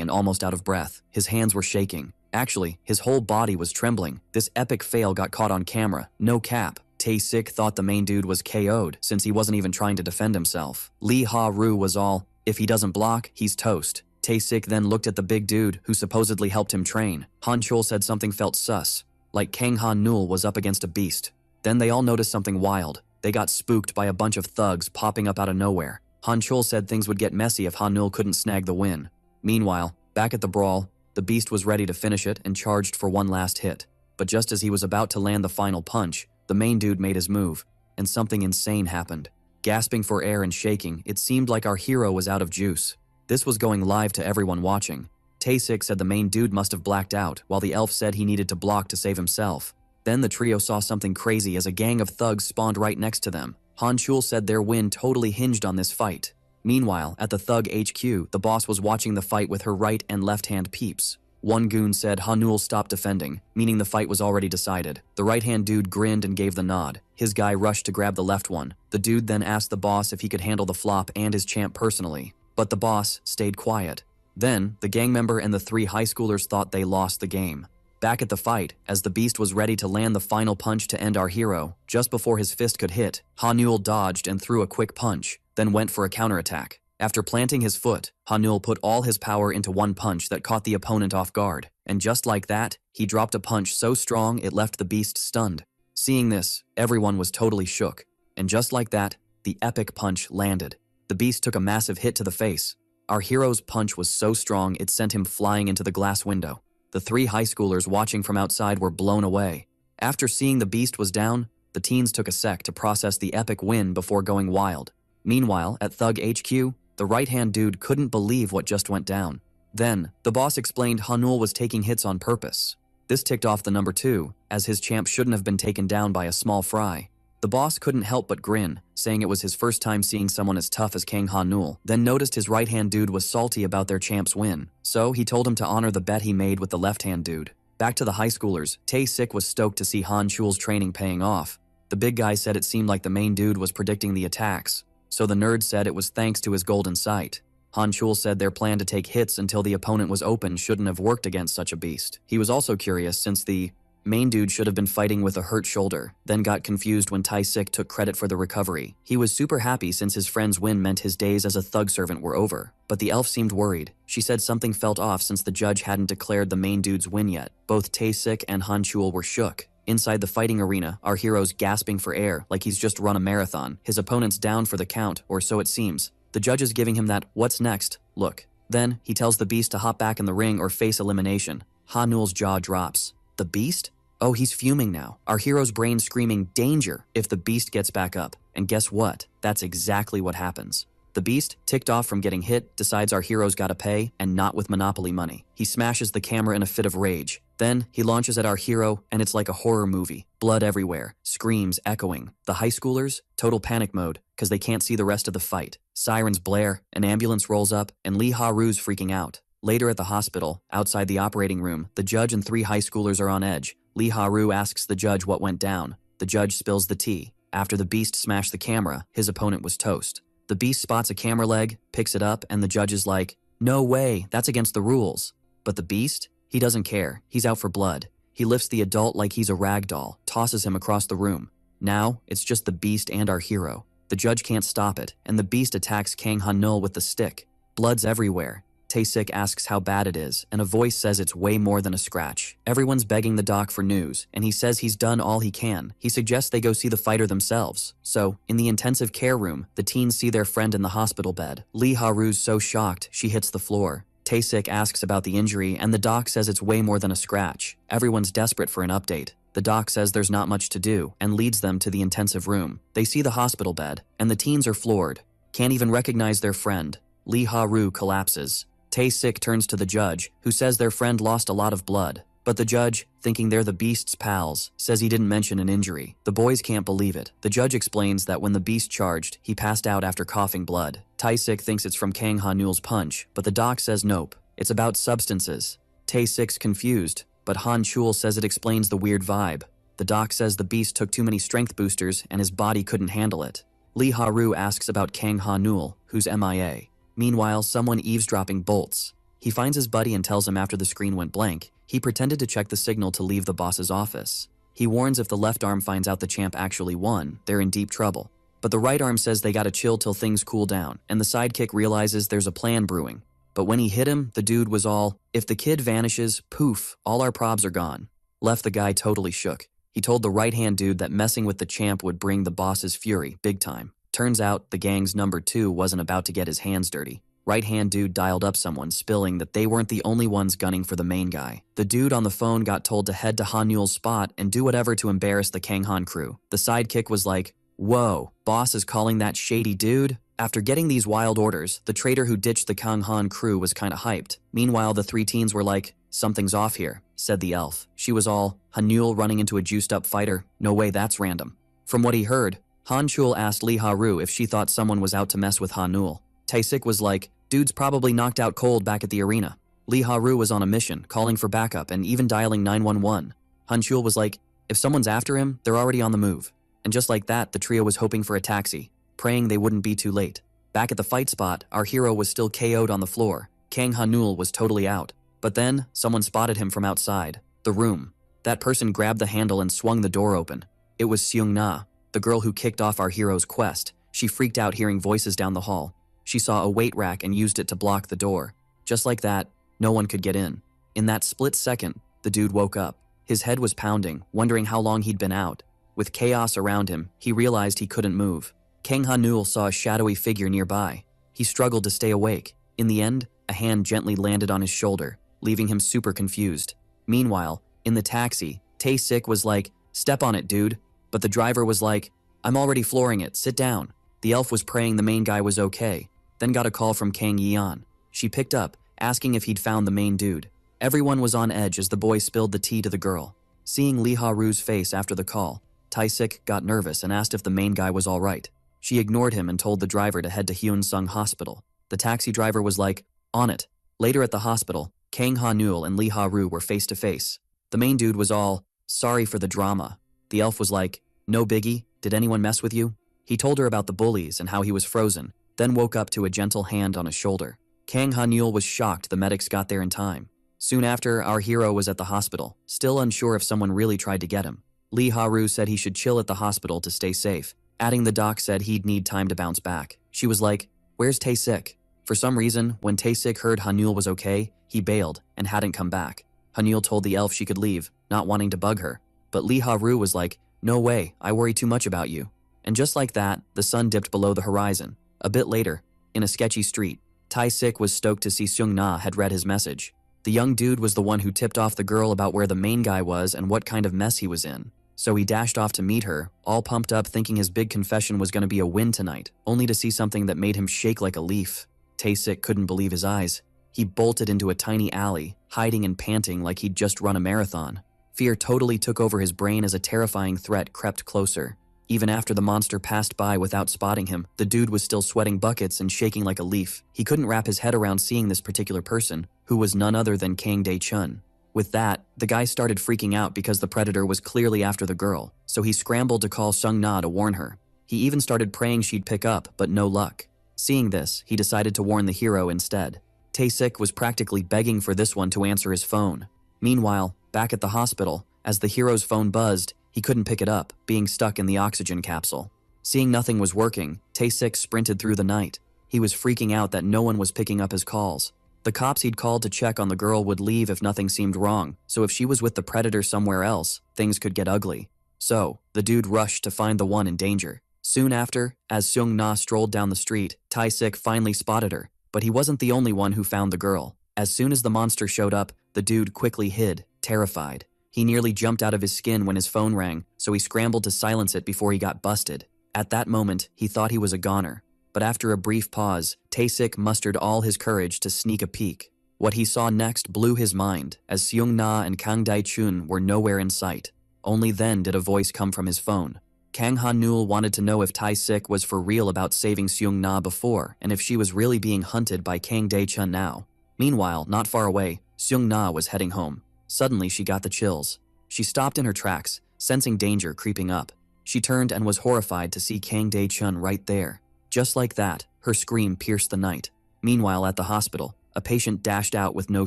and almost out of breath. His hands were shaking. Actually, his whole body was trembling. This epic fail got caught on camera. No cap. Tae-sik thought the main dude was KO'd since he wasn't even trying to defend himself. Lee Ha-ru was all, if he doesn't block, he's toast. Tae-sik then looked at the big dude who supposedly helped him train. Han Chul said something felt sus, like Kang Han-nul was up against a beast. Then they all noticed something wild. They got spooked by a bunch of thugs popping up out of nowhere. Han Chul said things would get messy if Han-nul couldn't snag the win. Meanwhile, back at the brawl, the beast was ready to finish it and charged for one last hit. But just as he was about to land the final punch, the main dude made his move, and something insane happened. Gasping for air and shaking, it seemed like our hero was out of juice. This was going live to everyone watching. Tae-sik said the main dude must have blacked out, while the elf said he needed to block to save himself. Then the trio saw something crazy as a gang of thugs spawned right next to them. Han Chul said their win totally hinged on this fight. Meanwhile, at the Thug HQ, the boss was watching the fight with her right and left hand peeps. One goon said Hanul stopped defending, meaning the fight was already decided. The right-hand dude grinned and gave the nod. His guy rushed to grab the left one. The dude then asked the boss if he could handle the flop and his champ personally. But the boss stayed quiet. Then, the gang member and the three high schoolers thought they lost the game. Back at the fight, as the beast was ready to land the final punch to end our hero, just before his fist could hit, Hanul dodged and threw a quick punch, then went for a counterattack. After planting his foot, Hanul put all his power into one punch that caught the opponent off guard, and just like that, he dropped a punch so strong it left the beast stunned. Seeing this, everyone was totally shook, and just like that, the epic punch landed. The beast took a massive hit to the face. Our hero's punch was so strong it sent him flying into the glass window. The three high schoolers watching from outside were blown away. After seeing the beast was down, the teens took a sec to process the epic win before going wild. Meanwhile, at Thug HQ, the right-hand dude couldn't believe what just went down. Then, the boss explained Hanul was taking hits on purpose. This ticked off the number 2, as his champ shouldn't have been taken down by a small fry. The boss couldn't help but grin, saying it was his first time seeing someone as tough as Kang Hanul, then noticed his right-hand dude was salty about their champ's win. So, he told him to honor the bet he made with the left-hand dude. Back to the high schoolers, Tae-sik was stoked to see Han Chul's training paying off. The big guy said it seemed like the main dude was predicting the attacks. So the nerd said it was thanks to his golden sight. Han Chul said their plan to take hits until the opponent was open shouldn't have worked against such a beast. He was also curious since the main dude should have been fighting with a hurt shoulder, then got confused when Tae-sik took credit for the recovery. He was super happy since his friend's win meant his days as a thug servant were over. But the elf seemed worried. She said something felt off since the judge hadn't declared the main dude's win yet. Both Tae-sik and Han Chul were shook. Inside the fighting arena, our hero's gasping for air like he's just run a marathon. His opponent's down for the count, or so it seems. The judge is giving him that "what's next" look. Then, he tells the beast to hop back in the ring or face elimination. Hanul's jaw drops. The beast? Oh, he's fuming now. Our hero's brain screaming danger if the beast gets back up. And guess what? That's exactly what happens. The beast, ticked off from getting hit, decides our hero's gotta pay, and not with Monopoly money. He smashes the camera in a fit of rage. Then, he launches at our hero, and it's like a horror movie. Blood everywhere, screams echoing. The high schoolers, total panic mode, cause they can't see the rest of the fight. Sirens blare, an ambulance rolls up, and Lee Ha-ru's freaking out. Later at the hospital, outside the operating room, the judge and 3 high schoolers are on edge. Lee Ha-ru asks the judge what went down. The judge spills the tea. After the beast smashed the camera, his opponent was toast. The beast spots a camera leg, picks it up, and the judge is like, "No way, that's against the rules." But the beast? He doesn't care. He's out for blood. He lifts the adult like he's a rag doll, tosses him across the room. Now, it's just the beast and our hero. The judge can't stop it, and the beast attacks Kang Han-nul with the stick. Blood's everywhere. Tae-sik asks how bad it is, and a voice says it's way more than a scratch. Everyone's begging the doc for news, and he says he's done all he can. He suggests they go see the fighter themselves. So, in the intensive care room, the teens see their friend in the hospital bed. Lee Ha-ru's so shocked, she hits the floor. Tae-sik asks about the injury, and the doc says it's way more than a scratch. Everyone's desperate for an update. The doc says there's not much to do, and leads them to the intensive room. They see the hospital bed, and the teens are floored. Can't even recognize their friend. Lee Ha-ru collapses. Tae-sik turns to the judge, who says their friend lost a lot of blood. But the judge, thinking they're the beast's pals, says he didn't mention an injury. The boys can't believe it. The judge explains that when the beast charged, he passed out after coughing blood. Tae-sik thinks it's from Kang Ha-neul's punch, but the doc says nope. It's about substances. Tae-sik's confused, but Han-chul says it explains the weird vibe. The doc says the beast took too many strength boosters and his body couldn't handle it. Lee Ha-ru asks about Kang Ha-neul, who's MIA. Meanwhile, someone eavesdropping bolts. He finds his buddy and tells him after the screen went blank, he pretended to check the signal to leave the boss's office. He warns if the left arm finds out the champ actually won, they're in deep trouble. But the right arm says they gotta chill till things cool down, and the sidekick realizes there's a plan brewing. But when he hit him, the dude was all, if the kid vanishes, poof, all our probs are gone. Left the guy totally shook. He told the right-hand dude that messing with the champ would bring the boss's fury, big time. Turns out, the gang's number 2 wasn't about to get his hands dirty. Right-hand dude dialed up someone, spilling that they weren't the only ones gunning for the main guy. The dude on the phone got told to head to Ha-neul's spot and do whatever to embarrass the Kang Han crew. The sidekick was like, whoa, boss is calling that shady dude? After getting these wild orders, the traitor who ditched the Kang Han crew was kinda hyped. Meanwhile, the 3 teens were like, something's off here, said the elf. She was all, Ha-neul running into a juiced-up fighter? No way, that's random. From what he heard, Han-chul asked Lee Ha-ru if she thought someone was out to mess with Ha-neul. Tae-sik was like, dude's probably knocked out cold back at the arena. Lee Ha-ru was on a mission, calling for backup and even dialing 911. Han-chul was like, if someone's after him, they're already on the move. And just like that, the trio was hoping for a taxi, praying they wouldn't be too late. Back at the fight spot, our hero was still KO'd on the floor. Kang Ha-neul was totally out. But then, someone spotted him from outside the room. That person grabbed the handle and swung the door open. It was Seung-na, the girl who kicked off our hero's quest. She freaked out hearing voices down the hall. She saw a weight rack and used it to block the door. Just like that, no one could get in. In that split second, the dude woke up. His head was pounding, wondering how long he'd been out. With chaos around him, he realized he couldn't move. Kang Ha-neul saw a shadowy figure nearby. He struggled to stay awake. In the end, a hand gently landed on his shoulder, leaving him super confused. Meanwhile, in the taxi, Tae-sik was like, step on it, dude. But the driver was like, I'm already flooring it, sit down. The elf was praying the main guy was okay, then got a call from Kang Yeon. She picked up, asking if he'd found the main dude. Everyone was on edge as the boy spilled the tea to the girl. Seeing Lee Ha-ru's face after the call, Tae-sik got nervous and asked if the main guy was alright. She ignored him and told the driver to head to Hyun-sung Hospital. The taxi driver was like, on it. Later at the hospital, Kang Ha-neul and Lee Ha-ru were face to face. The main dude was all, sorry for the drama. The elf was like, no biggie, did anyone mess with you? He told her about the bullies and how he was frozen, then woke up to a gentle hand on his shoulder. Kang Ha-neul was shocked the medics got there in time. Soon after, our hero was at the hospital, still unsure if someone really tried to get him. Lee Ha-ru said he should chill at the hospital to stay safe, adding the doc said he'd need time to bounce back. She was like, where's Tae-sik? For some reason, when Tae-sik heard Ha-neul was okay, he bailed and hadn't come back. Ha-neul told the elf she could leave, not wanting to bug her. But Lee Ha-ru was like, no way, I worry too much about you. And just like that, the sun dipped below the horizon. A bit later, in a sketchy street, Tae-sik was stoked to see Seung-na had read his message. The young dude was the one who tipped off the girl about where the main guy was and what kind of mess he was in. So he dashed off to meet her, all pumped up thinking his big confession was going to be a win tonight, only to see something that made him shake like a leaf. Tae-sik couldn't believe his eyes. He bolted into a tiny alley, hiding and panting like he'd just run a marathon. Fear totally took over his brain as a terrifying threat crept closer. Even after the monster passed by without spotting him, the dude was still sweating buckets and shaking like a leaf. He couldn't wrap his head around seeing this particular person, who was none other than Kang Dae-chun. With that, the guy started freaking out because the predator was clearly after the girl, so he scrambled to call Seung-na to warn her. He even started praying she'd pick up, but no luck. Seeing this, he decided to warn the hero instead. Tae-sik was practically begging for this one to answer his phone. Meanwhile, back at the hospital, as the hero's phone buzzed, he couldn't pick it up, being stuck in the oxygen capsule. Seeing nothing was working, Tae-sik sprinted through the night. He was freaking out that no one was picking up his calls. The cops he'd called to check on the girl would leave if nothing seemed wrong, so if she was with the predator somewhere else, things could get ugly. So, the dude rushed to find the one in danger. Soon after, as Seung-na strolled down the street, Tae-sik finally spotted her, but he wasn't the only one who found the girl. As soon as the monster showed up, the dude quickly hid, terrified. He nearly jumped out of his skin when his phone rang, so he scrambled to silence it before he got busted. At that moment, he thought he was a goner. But after a brief pause, Tae-sik mustered all his courage to sneak a peek. What he saw next blew his mind, as Seung Na and Kang Dae-chun were nowhere in sight. Only then did a voice come from his phone. Kang Ha-nul wanted to know if Tai-sik was for real about saving Seung Na before, and if she was really being hunted by Kang Dae-chun now. Meanwhile, not far away, Seung Na was heading home. Suddenly she got the chills. She stopped in her tracks, sensing danger creeping up. She turned and was horrified to see Kang Dae-chun right there. Just like that, her scream pierced the night. Meanwhile, at the hospital, a patient dashed out with no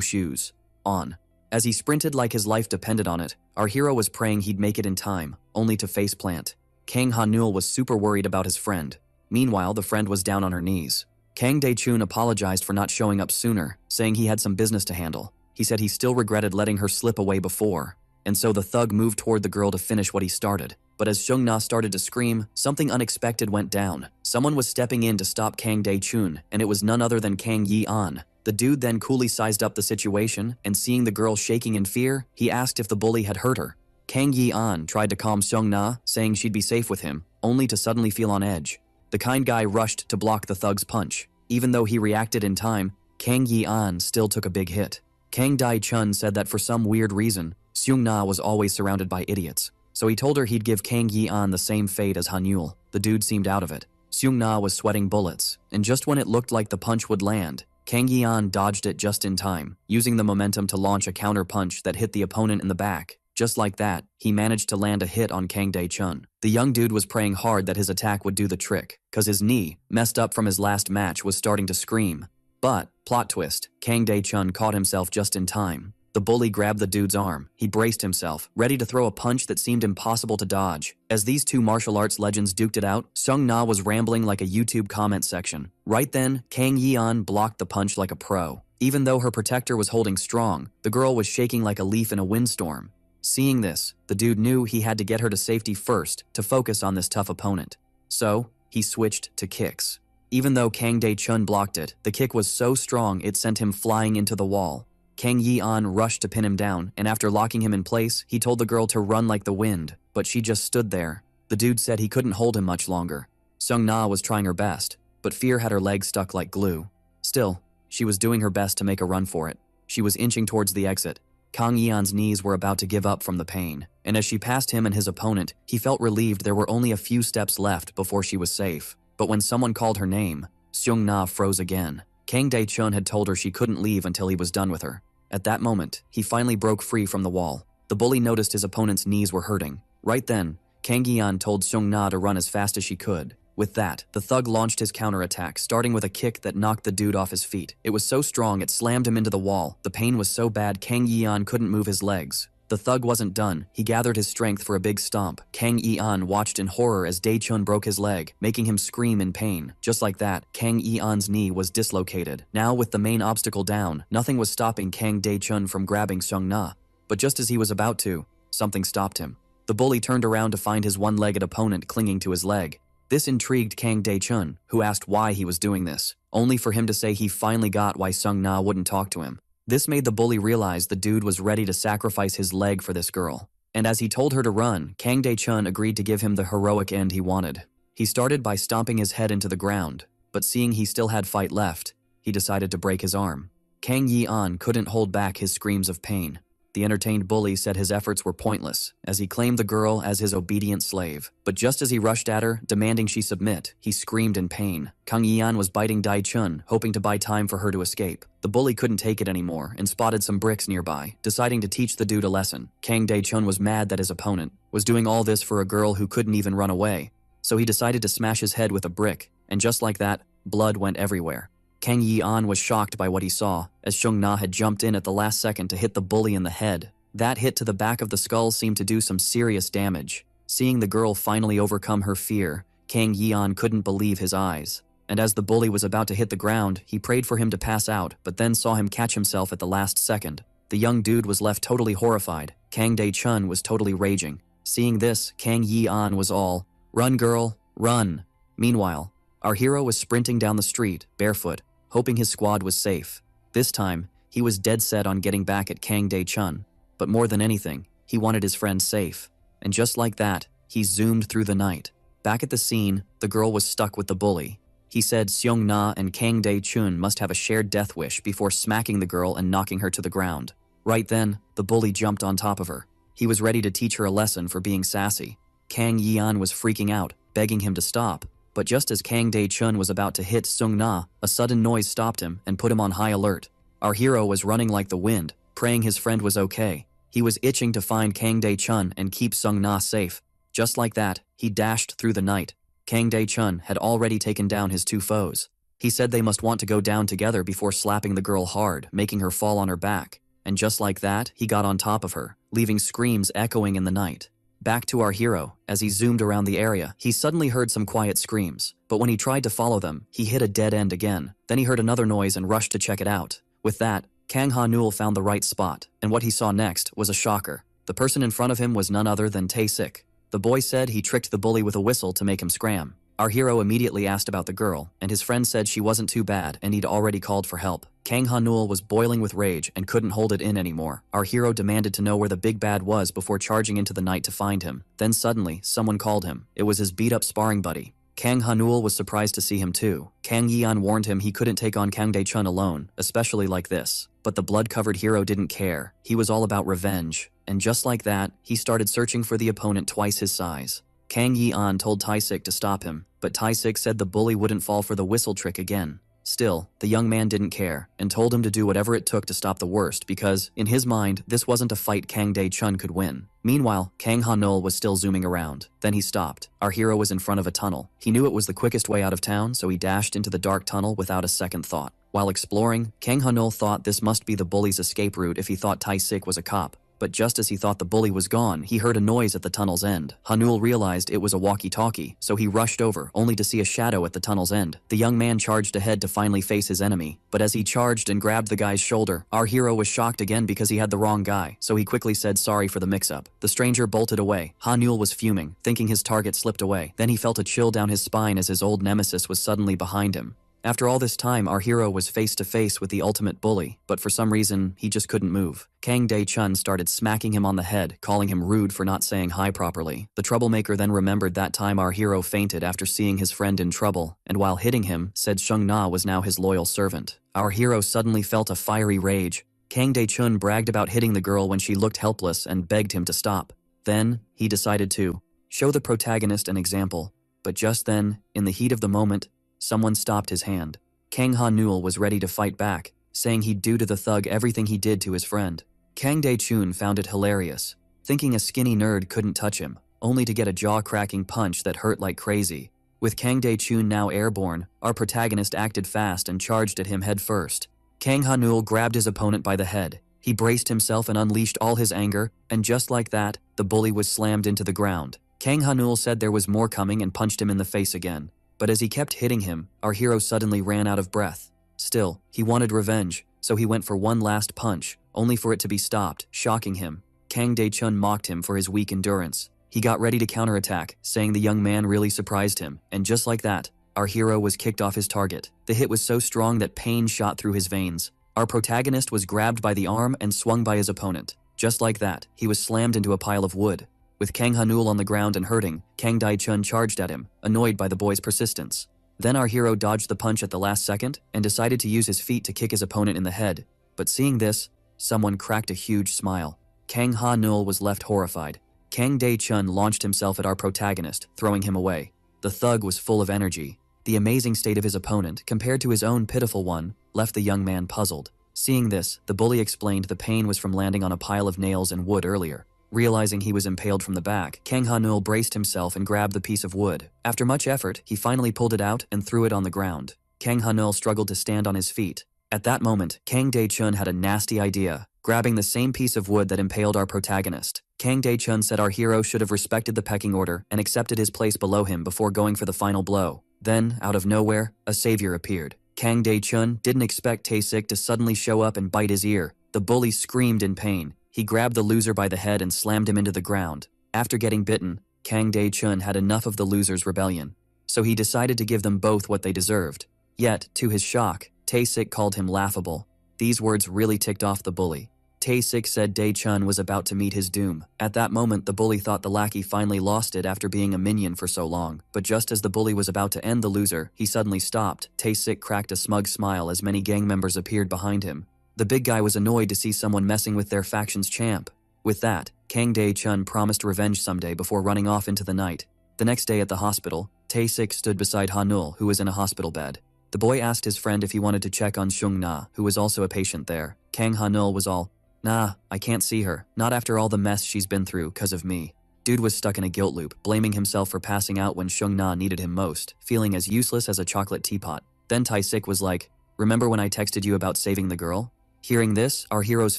shoes on. As he sprinted like his life depended on it, our hero was praying he'd make it in time, only to faceplant. Kang Ha-nul was super worried about his friend. Meanwhile, the friend was down on her knees. Kang Dae-chun apologized for not showing up sooner, saying he had some business to handle. He said he still regretted letting her slip away before. And so the thug moved toward the girl to finish what he started. But as Seung Na started to scream, something unexpected went down. Someone was stepping in to stop Kang Dae-chun, and it was none other than Kang Yi-an. The dude then coolly sized up the situation, and seeing the girl shaking in fear, he asked if the bully had hurt her. Kang Yi-an tried to calm Seung Na, saying she'd be safe with him, only to suddenly feel on edge. The kind guy rushed to block the thug's punch. Even though he reacted in time, Kang Yi-an still took a big hit. Kang Dae-chun said that for some weird reason, Seung Na was always surrounded by idiots. So he told her he'd give Kang Yi-an the same fate as Ha-nul. The dude seemed out of it. Seung Na was sweating bullets, and just when it looked like the punch would land, Kang Yi-an dodged it just in time, using the momentum to launch a counter punch that hit the opponent in the back. Just like that, he managed to land a hit on Kang Dae-chun. The young dude was praying hard that his attack would do the trick, cause his knee, messed up from his last match, was starting to scream. But, plot twist, Kang Dae-chun caught himself just in time. The bully grabbed the dude's arm. He braced himself, ready to throw a punch that seemed impossible to dodge. As these two martial arts legends duked it out, Seung Na was rambling like a YouTube comment section. Right then, Kang Yi-an blocked the punch like a pro. Even though her protector was holding strong, the girl was shaking like a leaf in a windstorm. Seeing this, the dude knew he had to get her to safety first to focus on this tough opponent. So, he switched to kicks. Even though Kang Dae-chun blocked it, the kick was so strong it sent him flying into the wall. Kang Yi-an rushed to pin him down, and after locking him in place, he told the girl to run like the wind, but she just stood there. The dude said he couldn't hold him much longer. Seung Na was trying her best, but fear had her legs stuck like glue. Still, she was doing her best to make a run for it. She was inching towards the exit. Kang Yi-an's knees were about to give up from the pain, and as she passed him and his opponent, he felt relieved there were only a few steps left before she was safe. But when someone called her name, Seung Na froze again. Kang Dae-chun had told her she couldn't leave until he was done with her. At that moment, he finally broke free from the wall. The bully noticed his opponent's knees were hurting. Right then, Kang Yi-an told Seung Na to run as fast as she could. With that, the thug launched his counterattack, starting with a kick that knocked the dude off his feet. It was so strong it slammed him into the wall. The pain was so bad Kang Yi-an couldn't move his legs. The thug wasn't done. He gathered his strength for a big stomp. Kang Yi-an watched in horror as Dae-chun broke his leg, making him scream in pain. Just like that, Kang Yi-an's knee was dislocated. Now with the main obstacle down, nothing was stopping Kang Dae-chun from grabbing Seung Na. But just as he was about to, something stopped him. The bully turned around to find his one-legged opponent clinging to his leg. This intrigued Kang Dae-chun, who asked why he was doing this, only for him to say he finally got why Seung Na wouldn't talk to him. This made the bully realize the dude was ready to sacrifice his leg for this girl. And as he told her to run, Kang Dae-chun agreed to give him the heroic end he wanted. He started by stomping his head into the ground, but seeing he still had fight left, he decided to break his arm. Kang Yi-an couldn't hold back his screams of pain. The entertained bully said his efforts were pointless, as he claimed the girl as his obedient slave. But just as he rushed at her, demanding she submit, he screamed in pain. Kang Yi-an was biting Dae-chun, hoping to buy time for her to escape. The bully couldn't take it anymore and spotted some bricks nearby, deciding to teach the dude a lesson. Kang Dae-chun was mad that his opponent was doing all this for a girl who couldn't even run away. So he decided to smash his head with a brick, and just like that, blood went everywhere. Kang Yi-an was shocked by what he saw, as Seung Na had jumped in at the last second to hit the bully in the head. That hit to the back of the skull seemed to do some serious damage. Seeing the girl finally overcome her fear, Kang Yi-an couldn't believe his eyes. And as the bully was about to hit the ground, he prayed for him to pass out, but then saw him catch himself at the last second. The young dude was left totally horrified. Kang Dae-chun was totally raging. Seeing this, Kang Yi-an was all, "Run, girl, run." Meanwhile, our hero was sprinting down the street, barefoot, hoping his squad was safe. This time, he was dead set on getting back at Kang Dae-chun. But more than anything, he wanted his friend safe. And just like that, he zoomed through the night. Back at the scene, the girl was stuck with the bully. He said Seong Na and Kang Dae-chun must have a shared death wish before smacking the girl and knocking her to the ground. Right then, the bully jumped on top of her. He was ready to teach her a lesson for being sassy. Kang Yeon was freaking out, begging him to stop. But just as Kang Dae-chun was about to hit Seong Na, a sudden noise stopped him and put him on high alert. Our hero was running like the wind, praying his friend was okay. He was itching to find Kang Dae-chun and keep Seong Na safe. Just like that, he dashed through the night. Kang Dae-chun had already taken down his two foes. He said they must want to go down together before slapping the girl hard, making her fall on her back. And just like that, he got on top of her, leaving screams echoing in the night. Back to our hero, as he zoomed around the area, he suddenly heard some quiet screams. But when he tried to follow them, he hit a dead end again. Then he heard another noise and rushed to check it out. With that, Kang Ha-neul found the right spot, and what he saw next was a shocker. The person in front of him was none other than Tae-sik. The boy said he tricked the bully with a whistle to make him scram. Our hero immediately asked about the girl, and his friend said she wasn't too bad and he'd already called for help. Kang Ha-neul was boiling with rage and couldn't hold it in anymore. Our hero demanded to know where the big bad was before charging into the night to find him. Then suddenly, someone called him. It was his beat-up sparring buddy. Kang Ha-neul was surprised to see him too. Kang Yeon warned him he couldn't take on Kang Dae-chun alone, especially like this. But the blood-covered hero didn't care. He was all about revenge. And just like that, he started searching for the opponent twice his size. Kang Yeon told Tae-sik to stop him, but Tae-sik said the bully wouldn't fall for the whistle trick again. Still, the young man didn't care, and told him to do whatever it took to stop the worst because, in his mind, this wasn't a fight Kang Dae-chun could win. Meanwhile, Kang Ha-neul was still zooming around. Then he stopped. Our hero was in front of a tunnel. He knew it was the quickest way out of town, so he dashed into the dark tunnel without a second thought. While exploring, Kang Ha-neul thought this must be the bully's escape route if he thought Tae-sik was a cop. But just as he thought the bully was gone, he heard a noise at the tunnel's end. Ha-neul realized it was a walkie-talkie, so he rushed over, only to see a shadow at the tunnel's end. The young man charged ahead to finally face his enemy, but as he charged and grabbed the guy's shoulder, our hero was shocked again because he had the wrong guy, so he quickly said sorry for the mix-up. The stranger bolted away. Ha-neul was fuming, thinking his target slipped away. Then he felt a chill down his spine as his old nemesis was suddenly behind him. After all this time, our hero was face to face with the ultimate bully, but for some reason, he just couldn't move. Kang Dae-chun started smacking him on the head, calling him rude for not saying hi properly. The troublemaker then remembered that time our hero fainted after seeing his friend in trouble, and while hitting him, said Seong Na was now his loyal servant. Our hero suddenly felt a fiery rage. Kang Dae-chun bragged about hitting the girl when she looked helpless and begged him to stop. Then, he decided to show the protagonist an example. But just then, in the heat of the moment, someone stopped his hand. Kang Ha-neul was ready to fight back, saying he'd do to the thug everything he did to his friend. Kang Dae-chun found it hilarious, thinking a skinny nerd couldn't touch him, only to get a jaw-cracking punch that hurt like crazy. With Kang Dae-chun now airborne, our protagonist acted fast and charged at him head first. Kang Ha-neul grabbed his opponent by the head. He braced himself and unleashed all his anger, and just like that, the bully was slammed into the ground. Kang Ha-neul said there was more coming and punched him in the face again. But as he kept hitting him, our hero suddenly ran out of breath. Still, he wanted revenge, so he went for one last punch, only for it to be stopped, shocking him. Kang Dae-chun mocked him for his weak endurance. He got ready to counterattack, saying the young man really surprised him, and just like that, our hero was kicked off his target. The hit was so strong that pain shot through his veins. Our protagonist was grabbed by the arm and swung by his opponent. Just like that, he was slammed into a pile of wood. With Kang Ha-neul on the ground and hurting, Kang Dae-chun charged at him, annoyed by the boy's persistence. Then our hero dodged the punch at the last second and decided to use his feet to kick his opponent in the head. But seeing this, someone cracked a huge smile. Kang Ha-neul was left horrified. Kang Dae-chun launched himself at our protagonist, throwing him away. The thug was full of energy. The amazing state of his opponent, compared to his own pitiful one, left the young man puzzled. Seeing this, the bully explained the pain was from landing on a pile of nails and wood earlier. Realizing he was impaled from the back, Kang Ha-neul braced himself and grabbed the piece of wood. After much effort, he finally pulled it out and threw it on the ground. Kang Ha-neul struggled to stand on his feet. At that moment, Kang Dae-chun had a nasty idea, grabbing the same piece of wood that impaled our protagonist. Kang Dae-chun said our hero should have respected the pecking order and accepted his place below him before going for the final blow. Then, out of nowhere, a savior appeared. Kang Dae-chun didn't expect Tae-sik to suddenly show up and bite his ear. The bully screamed in pain. He grabbed the loser by the head and slammed him into the ground. After getting bitten, Kang Dae-chun had enough of the loser's rebellion, so he decided to give them both what they deserved. Yet, to his shock, Tae-sik called him laughable. These words really ticked off the bully. Tae-sik said Dae-chun was about to meet his doom. At that moment, the bully thought the lackey finally lost it after being a minion for so long. But just as the bully was about to end the loser, he suddenly stopped. Tae-sik cracked a smug smile as many gang members appeared behind him. The big guy was annoyed to see someone messing with their faction's champ. With that, Kang Dae-chun promised revenge someday before running off into the night. The next day at the hospital, Tae-sik stood beside Ha-nul, who was in a hospital bed. The boy asked his friend if he wanted to check on Seung-na, who was also a patient there. Kang Ha-nul was all, "Nah, I can't see her, not after all the mess she's been through 'cause of me." Dude was stuck in a guilt loop, blaming himself for passing out when Seung-na needed him most, feeling as useless as a chocolate teapot. Then Tae-sik was like, "Remember when I texted you about saving the girl?" Hearing this, our hero's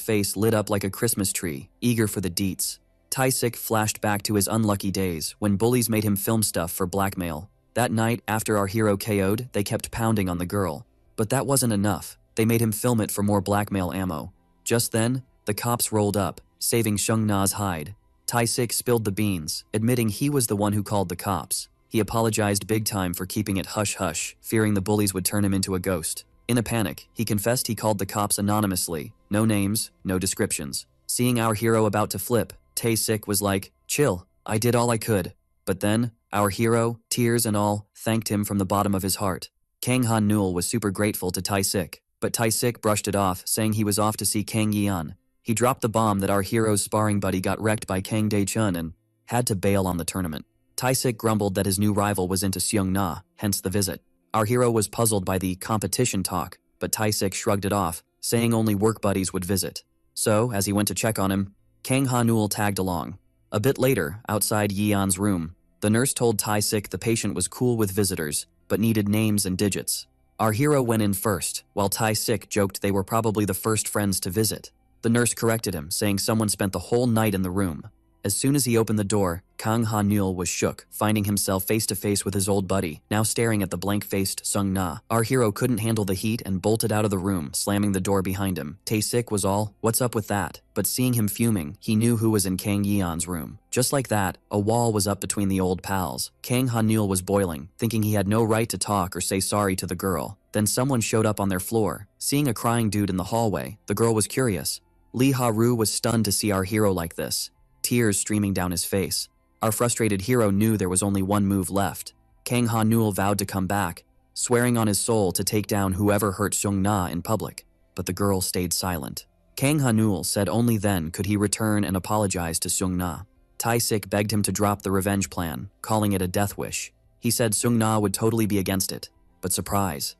face lit up like a Christmas tree, eager for the deets. Tae-sik flashed back to his unlucky days when bullies made him film stuff for blackmail. That night, after our hero KO'd, they kept pounding on the girl. But that wasn't enough. They made him film it for more blackmail ammo. Just then, the cops rolled up, saving Seung-na's hide. Tae-sik spilled the beans, admitting he was the one who called the cops. He apologized big time for keeping it hush-hush, fearing the bullies would turn him into a ghost. In a panic, he confessed he called the cops anonymously. No names, no descriptions. Seeing our hero about to flip, Tae-sik was like, "Chill, I did all I could." But then, our hero, tears and all, thanked him from the bottom of his heart. Kang Han-nul was super grateful to Tae-sik, but Tae-sik brushed it off, saying he was off to see Kang Yeon. He dropped the bomb that our hero's sparring buddy got wrecked by Kang Dae-chun and had to bail on the tournament. Tae-sik grumbled that his new rival was into Seung-na, hence the visit. Our hero was puzzled by the competition talk, but Tae-sik shrugged it off, saying only work buddies would visit. So, as he went to check on him, Kang Ha-nul tagged along. A bit later, outside Yeon's room, the nurse told Tae-sik the patient was cool with visitors, but needed names and digits. Our hero went in first, while Tae-sik joked they were probably the first friends to visit. The nurse corrected him, saying someone spent the whole night in the room. As soon as he opened the door, Kang Ha-nul was shook, finding himself face-to-face with his old buddy, now staring at the blank-faced Seung-na. Our hero couldn't handle the heat and bolted out of the room, slamming the door behind him. Tae-sik was all, "What's up with that?" But seeing him fuming, he knew who was in Kang Yeon's room. Just like that, a wall was up between the old pals. Kang Ha-nul was boiling, thinking he had no right to talk or say sorry to the girl. Then someone showed up on their floor. Seeing a crying dude in the hallway, the girl was curious. Lee Ha-ru was stunned to see our hero like this, tears streaming down his face. Our frustrated hero knew there was only one move left. Kang Ha-nul vowed to come back, swearing on his soul to take down whoever hurt Seung-na in public. But the girl stayed silent. Kang Ha-nul said only then could he return and apologize to Seung-na. Tae-sik begged him to drop the revenge plan, calling it a death wish. He said Seung-na would totally be against it. But surprise,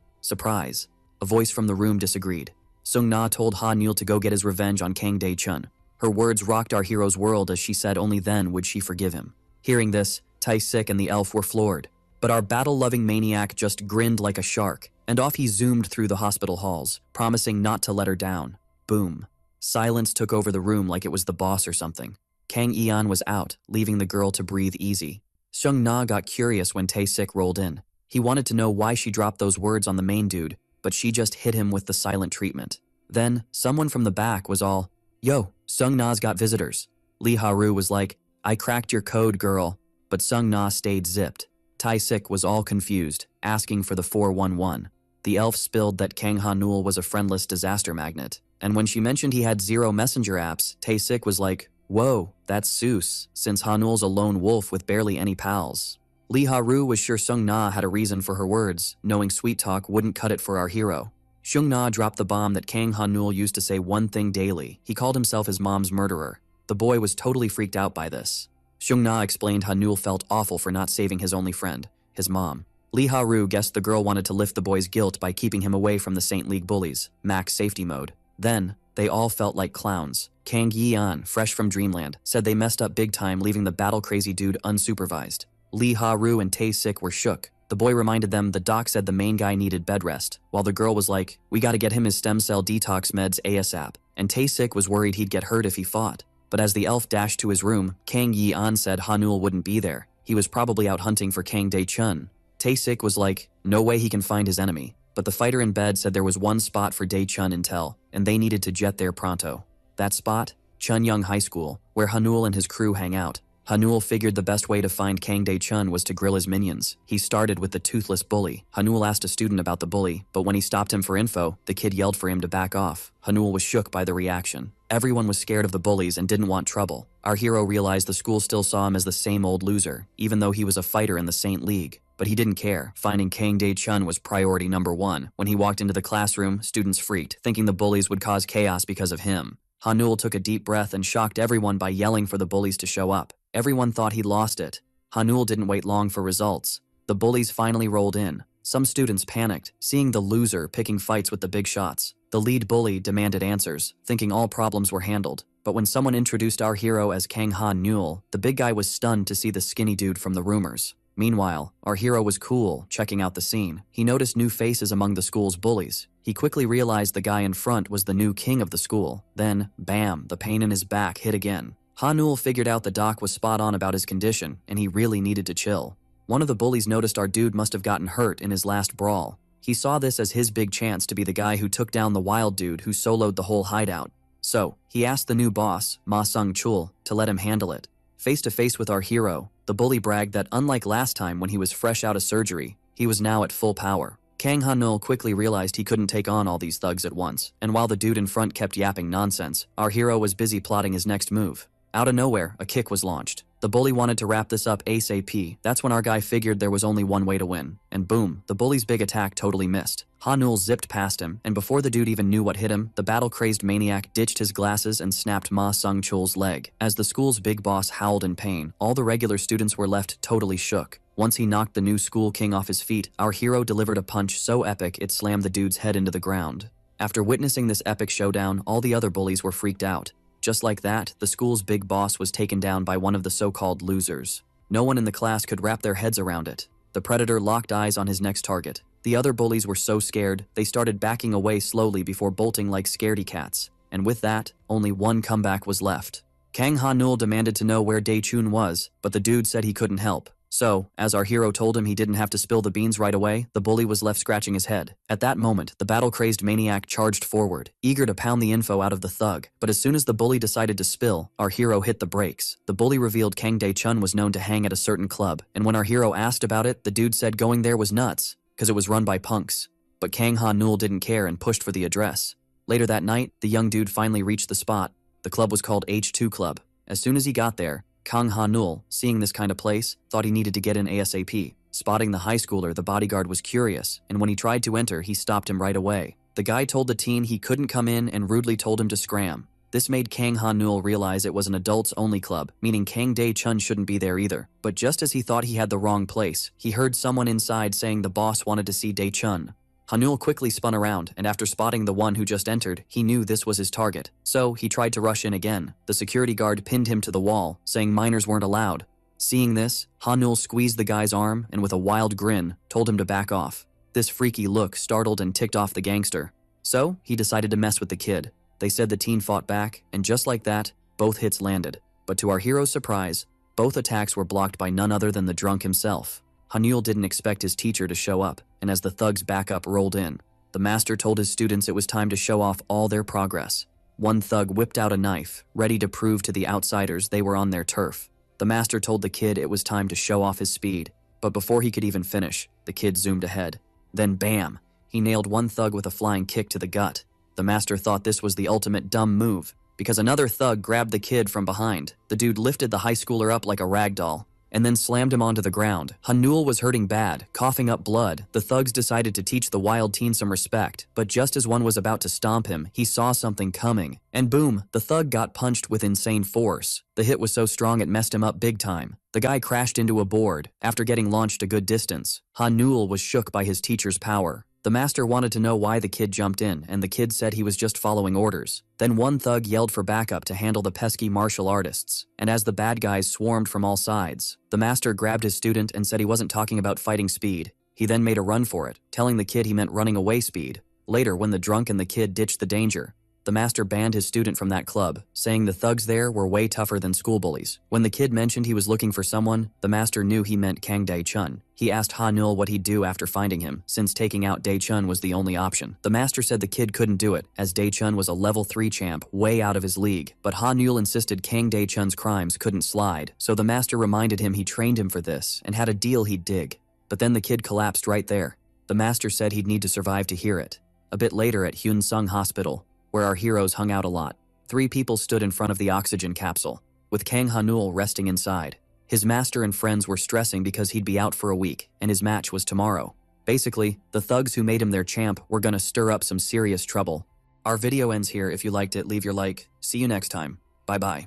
a voice from the room disagreed. Seung-na told Ha-nul to go get his revenge on Kang Dae-chun. Her words rocked our hero's world as she said only then would she forgive him. Hearing this, Tae-sik and the elf were floored. But our battle-loving maniac just grinned like a shark, and off he zoomed through the hospital halls, promising not to let her down. Boom. Silence took over the room like it was the boss or something. Kang Yeon was out, leaving the girl to breathe easy. Seung-na got curious when Tae-sik rolled in. He wanted to know why she dropped those words on the main dude, but she just hit him with the silent treatment. Then, someone from the back was all, "Yo, Seung-na's got visitors." Lee Ha-ru was like, "I cracked your code, girl." But Seung-na stayed zipped. Tae-sik was all confused, asking for the 411. The elf spilled that Kang Ha-nul was a friendless disaster magnet. And when she mentioned he had 0 messenger apps, Tae-sik was like, "Whoa, that's Seuss, since Ha-nul's a lone wolf with barely any pals." Lee Ha-ru was sure Seung-na had a reason for her words, knowing sweet talk wouldn't cut it for our hero. Seung-na dropped the bomb that Kang Ha-nul used to say one thing daily. He called himself his mom's murderer. The boy was totally freaked out by this. Seung-na explained Ha-nul felt awful for not saving his only friend, his mom. Lee Ha-ru guessed the girl wanted to lift the boy's guilt by keeping him away from the Saint League bullies, max safety mode. Then, they all felt like clowns. Kang Yeon, fresh from Dreamland, said they messed up big time leaving the battle-crazy dude unsupervised. Lee Ha-ru and Tae-sik were shook. The boy reminded them the doc said the main guy needed bed rest, while the girl was like, "We gotta get him his stem cell detox meds ASAP." And Tae-sik was worried he'd get hurt if he fought. But as the elf dashed to his room, Kang Yeon said Ha-nul wouldn't be there. He was probably out hunting for Kang Dae-chun. Tae-sik was like, no way he can find his enemy. But the fighter in bed said there was one spot for Dae-chun intel, and they needed to jet there pronto. That spot? Chunyung High School, where Ha-nul and his crew hang out. Hanul figured the best way to find Kang Dae-chun was to grill his minions. He started with the toothless bully. Hanul asked a student about the bully, but when he stopped him for info, the kid yelled for him to back off. Hanul was shook by the reaction. Everyone was scared of the bullies and didn't want trouble. Our hero realized the school still saw him as the same old loser, even though he was a fighter in the Saint League. But he didn't care. Finding Kang Dae-chun was priority number one. When he walked into the classroom, students freaked, thinking the bullies would cause chaos because of him. Hanul took a deep breath and shocked everyone by yelling for the bullies to show up. Everyone thought he'd lost it. Hanul didn't wait long for results. The bullies finally rolled in. Some students panicked, seeing the loser picking fights with the big shots. The lead bully demanded answers, thinking all problems were handled. But when someone introduced our hero as Kang Ha-nul, the big guy was stunned to see the skinny dude from the rumors. Meanwhile, our hero was cool, checking out the scene. He noticed new faces among the school's bullies. He quickly realized the guy in front was the new king of the school. Then, bam, the pain in his back hit again. Ha-nul figured out the doc was spot on about his condition, and he really needed to chill. One of the bullies noticed our dude must have gotten hurt in his last brawl. He saw this as his big chance to be the guy who took down the wild dude who soloed the whole hideout. So, he asked the new boss, Ma Sung-chul, to let him handle it. Face to face with our hero, the bully bragged that unlike last time when he was fresh out of surgery, he was now at full power. Kang Ha-nul quickly realized he couldn't take on all these thugs at once, and while the dude in front kept yapping nonsense, our hero was busy plotting his next move. Out of nowhere, a kick was launched. The bully wanted to wrap this up ASAP. That's when our guy figured there was only one way to win. And boom, the bully's big attack totally missed. Ha-nul zipped past him, and before the dude even knew what hit him, the battle-crazed maniac ditched his glasses and snapped Ma Sung-chul's leg. As the school's big boss howled in pain, all the regular students were left totally shook. Once he knocked the new school king off his feet, our hero delivered a punch so epic it slammed the dude's head into the ground. After witnessing this epic showdown, all the other bullies were freaked out. Just like that, the school's big boss was taken down by one of the so-called losers. No one in the class could wrap their heads around it. The predator locked eyes on his next target. The other bullies were so scared, they started backing away slowly before bolting like scaredy cats. And with that, only one comeback was left. Kang Ha-nul demanded to know where Dae-chun was, but the dude said he couldn't help. So, as our hero told him he didn't have to spill the beans right away, the bully was left scratching his head. At that moment, the battle-crazed maniac charged forward, eager to pound the info out of the thug. But as soon as the bully decided to spill, our hero hit the brakes. The bully revealed Kang Dae-chun was known to hang at a certain club, and when our hero asked about it, the dude said going there was nuts, because it was run by punks. But Kang Ha-nul didn't care and pushed for the address. Later that night, the young dude finally reached the spot. The club was called H2 Club. As soon as he got there, Kang Ha-nul, seeing this kind of place, thought he needed to get in ASAP. Spotting the high schooler, the bodyguard was curious, and when he tried to enter, he stopped him right away. The guy told the teen he couldn't come in and rudely told him to scram. This made Kang Ha-nul realize it was an adults-only club, meaning Kang Dae-chun shouldn't be there either. But just as he thought he had the wrong place, he heard someone inside saying the boss wanted to see Dae-chun. Ha-nul quickly spun around, and after spotting the one who just entered, he knew this was his target. So, he tried to rush in again. The security guard pinned him to the wall, saying minors weren't allowed. Seeing this, Ha-nul squeezed the guy's arm and with a wild grin, told him to back off. This freaky look startled and ticked off the gangster. So, he decided to mess with the kid. They said the teen fought back, and just like that, both hits landed. But to our hero's surprise, both attacks were blocked by none other than the drunk himself. Ha-nul didn't expect his teacher to show up, and as the thug's backup rolled in, the master told his students it was time to show off all their progress. One thug whipped out a knife, ready to prove to the outsiders they were on their turf. The master told the kid it was time to show off his speed, but before he could even finish, the kid zoomed ahead. Then bam! He nailed one thug with a flying kick to the gut. The master thought this was the ultimate dumb move, because another thug grabbed the kid from behind. The dude lifted the high schooler up like a rag doll, and then slammed him onto the ground. Ha-nul was hurting bad, coughing up blood. The thugs decided to teach the wild teen some respect, but just as one was about to stomp him, he saw something coming. And boom, the thug got punched with insane force. The hit was so strong it messed him up big time. The guy crashed into a board, after getting launched a good distance. Ha-nul was shook by his teacher's power. The master wanted to know why the kid jumped in, and the kid said he was just following orders. Then one thug yelled for backup to handle the pesky martial artists, and as the bad guys swarmed from all sides, the master grabbed his student and said he wasn't talking about fighting speed. He then made a run for it, telling the kid he meant running away speed. Later, when the drunk and the kid ditched the danger, The master banned his student from that club, saying the thugs there were way tougher than school bullies. When the kid mentioned he was looking for someone, the master knew he meant Kang Dae-chun. He asked Ha-nul what he'd do after finding him, since taking out Dae-chun was the only option. The master said the kid couldn't do it, as Dae-chun was a level 3 champ, way out of his league, but Ha-nul insisted Kang Dae-chun's crimes couldn't slide, so the master reminded him he trained him for this, and had a deal he'd dig. But then the kid collapsed right there. The master said he'd need to survive to hear it. A bit later at Hyun-sung Hospital, where our heroes hung out a lot, 3 people stood in front of the oxygen capsule, with Kang Ha-nul resting inside. His master and friends were stressing because he'd be out for a week, and his match was tomorrow. Basically, the thugs who made him their champ were gonna stir up some serious trouble. Our video ends here. If you liked it, leave your like. See you next time. Bye-bye.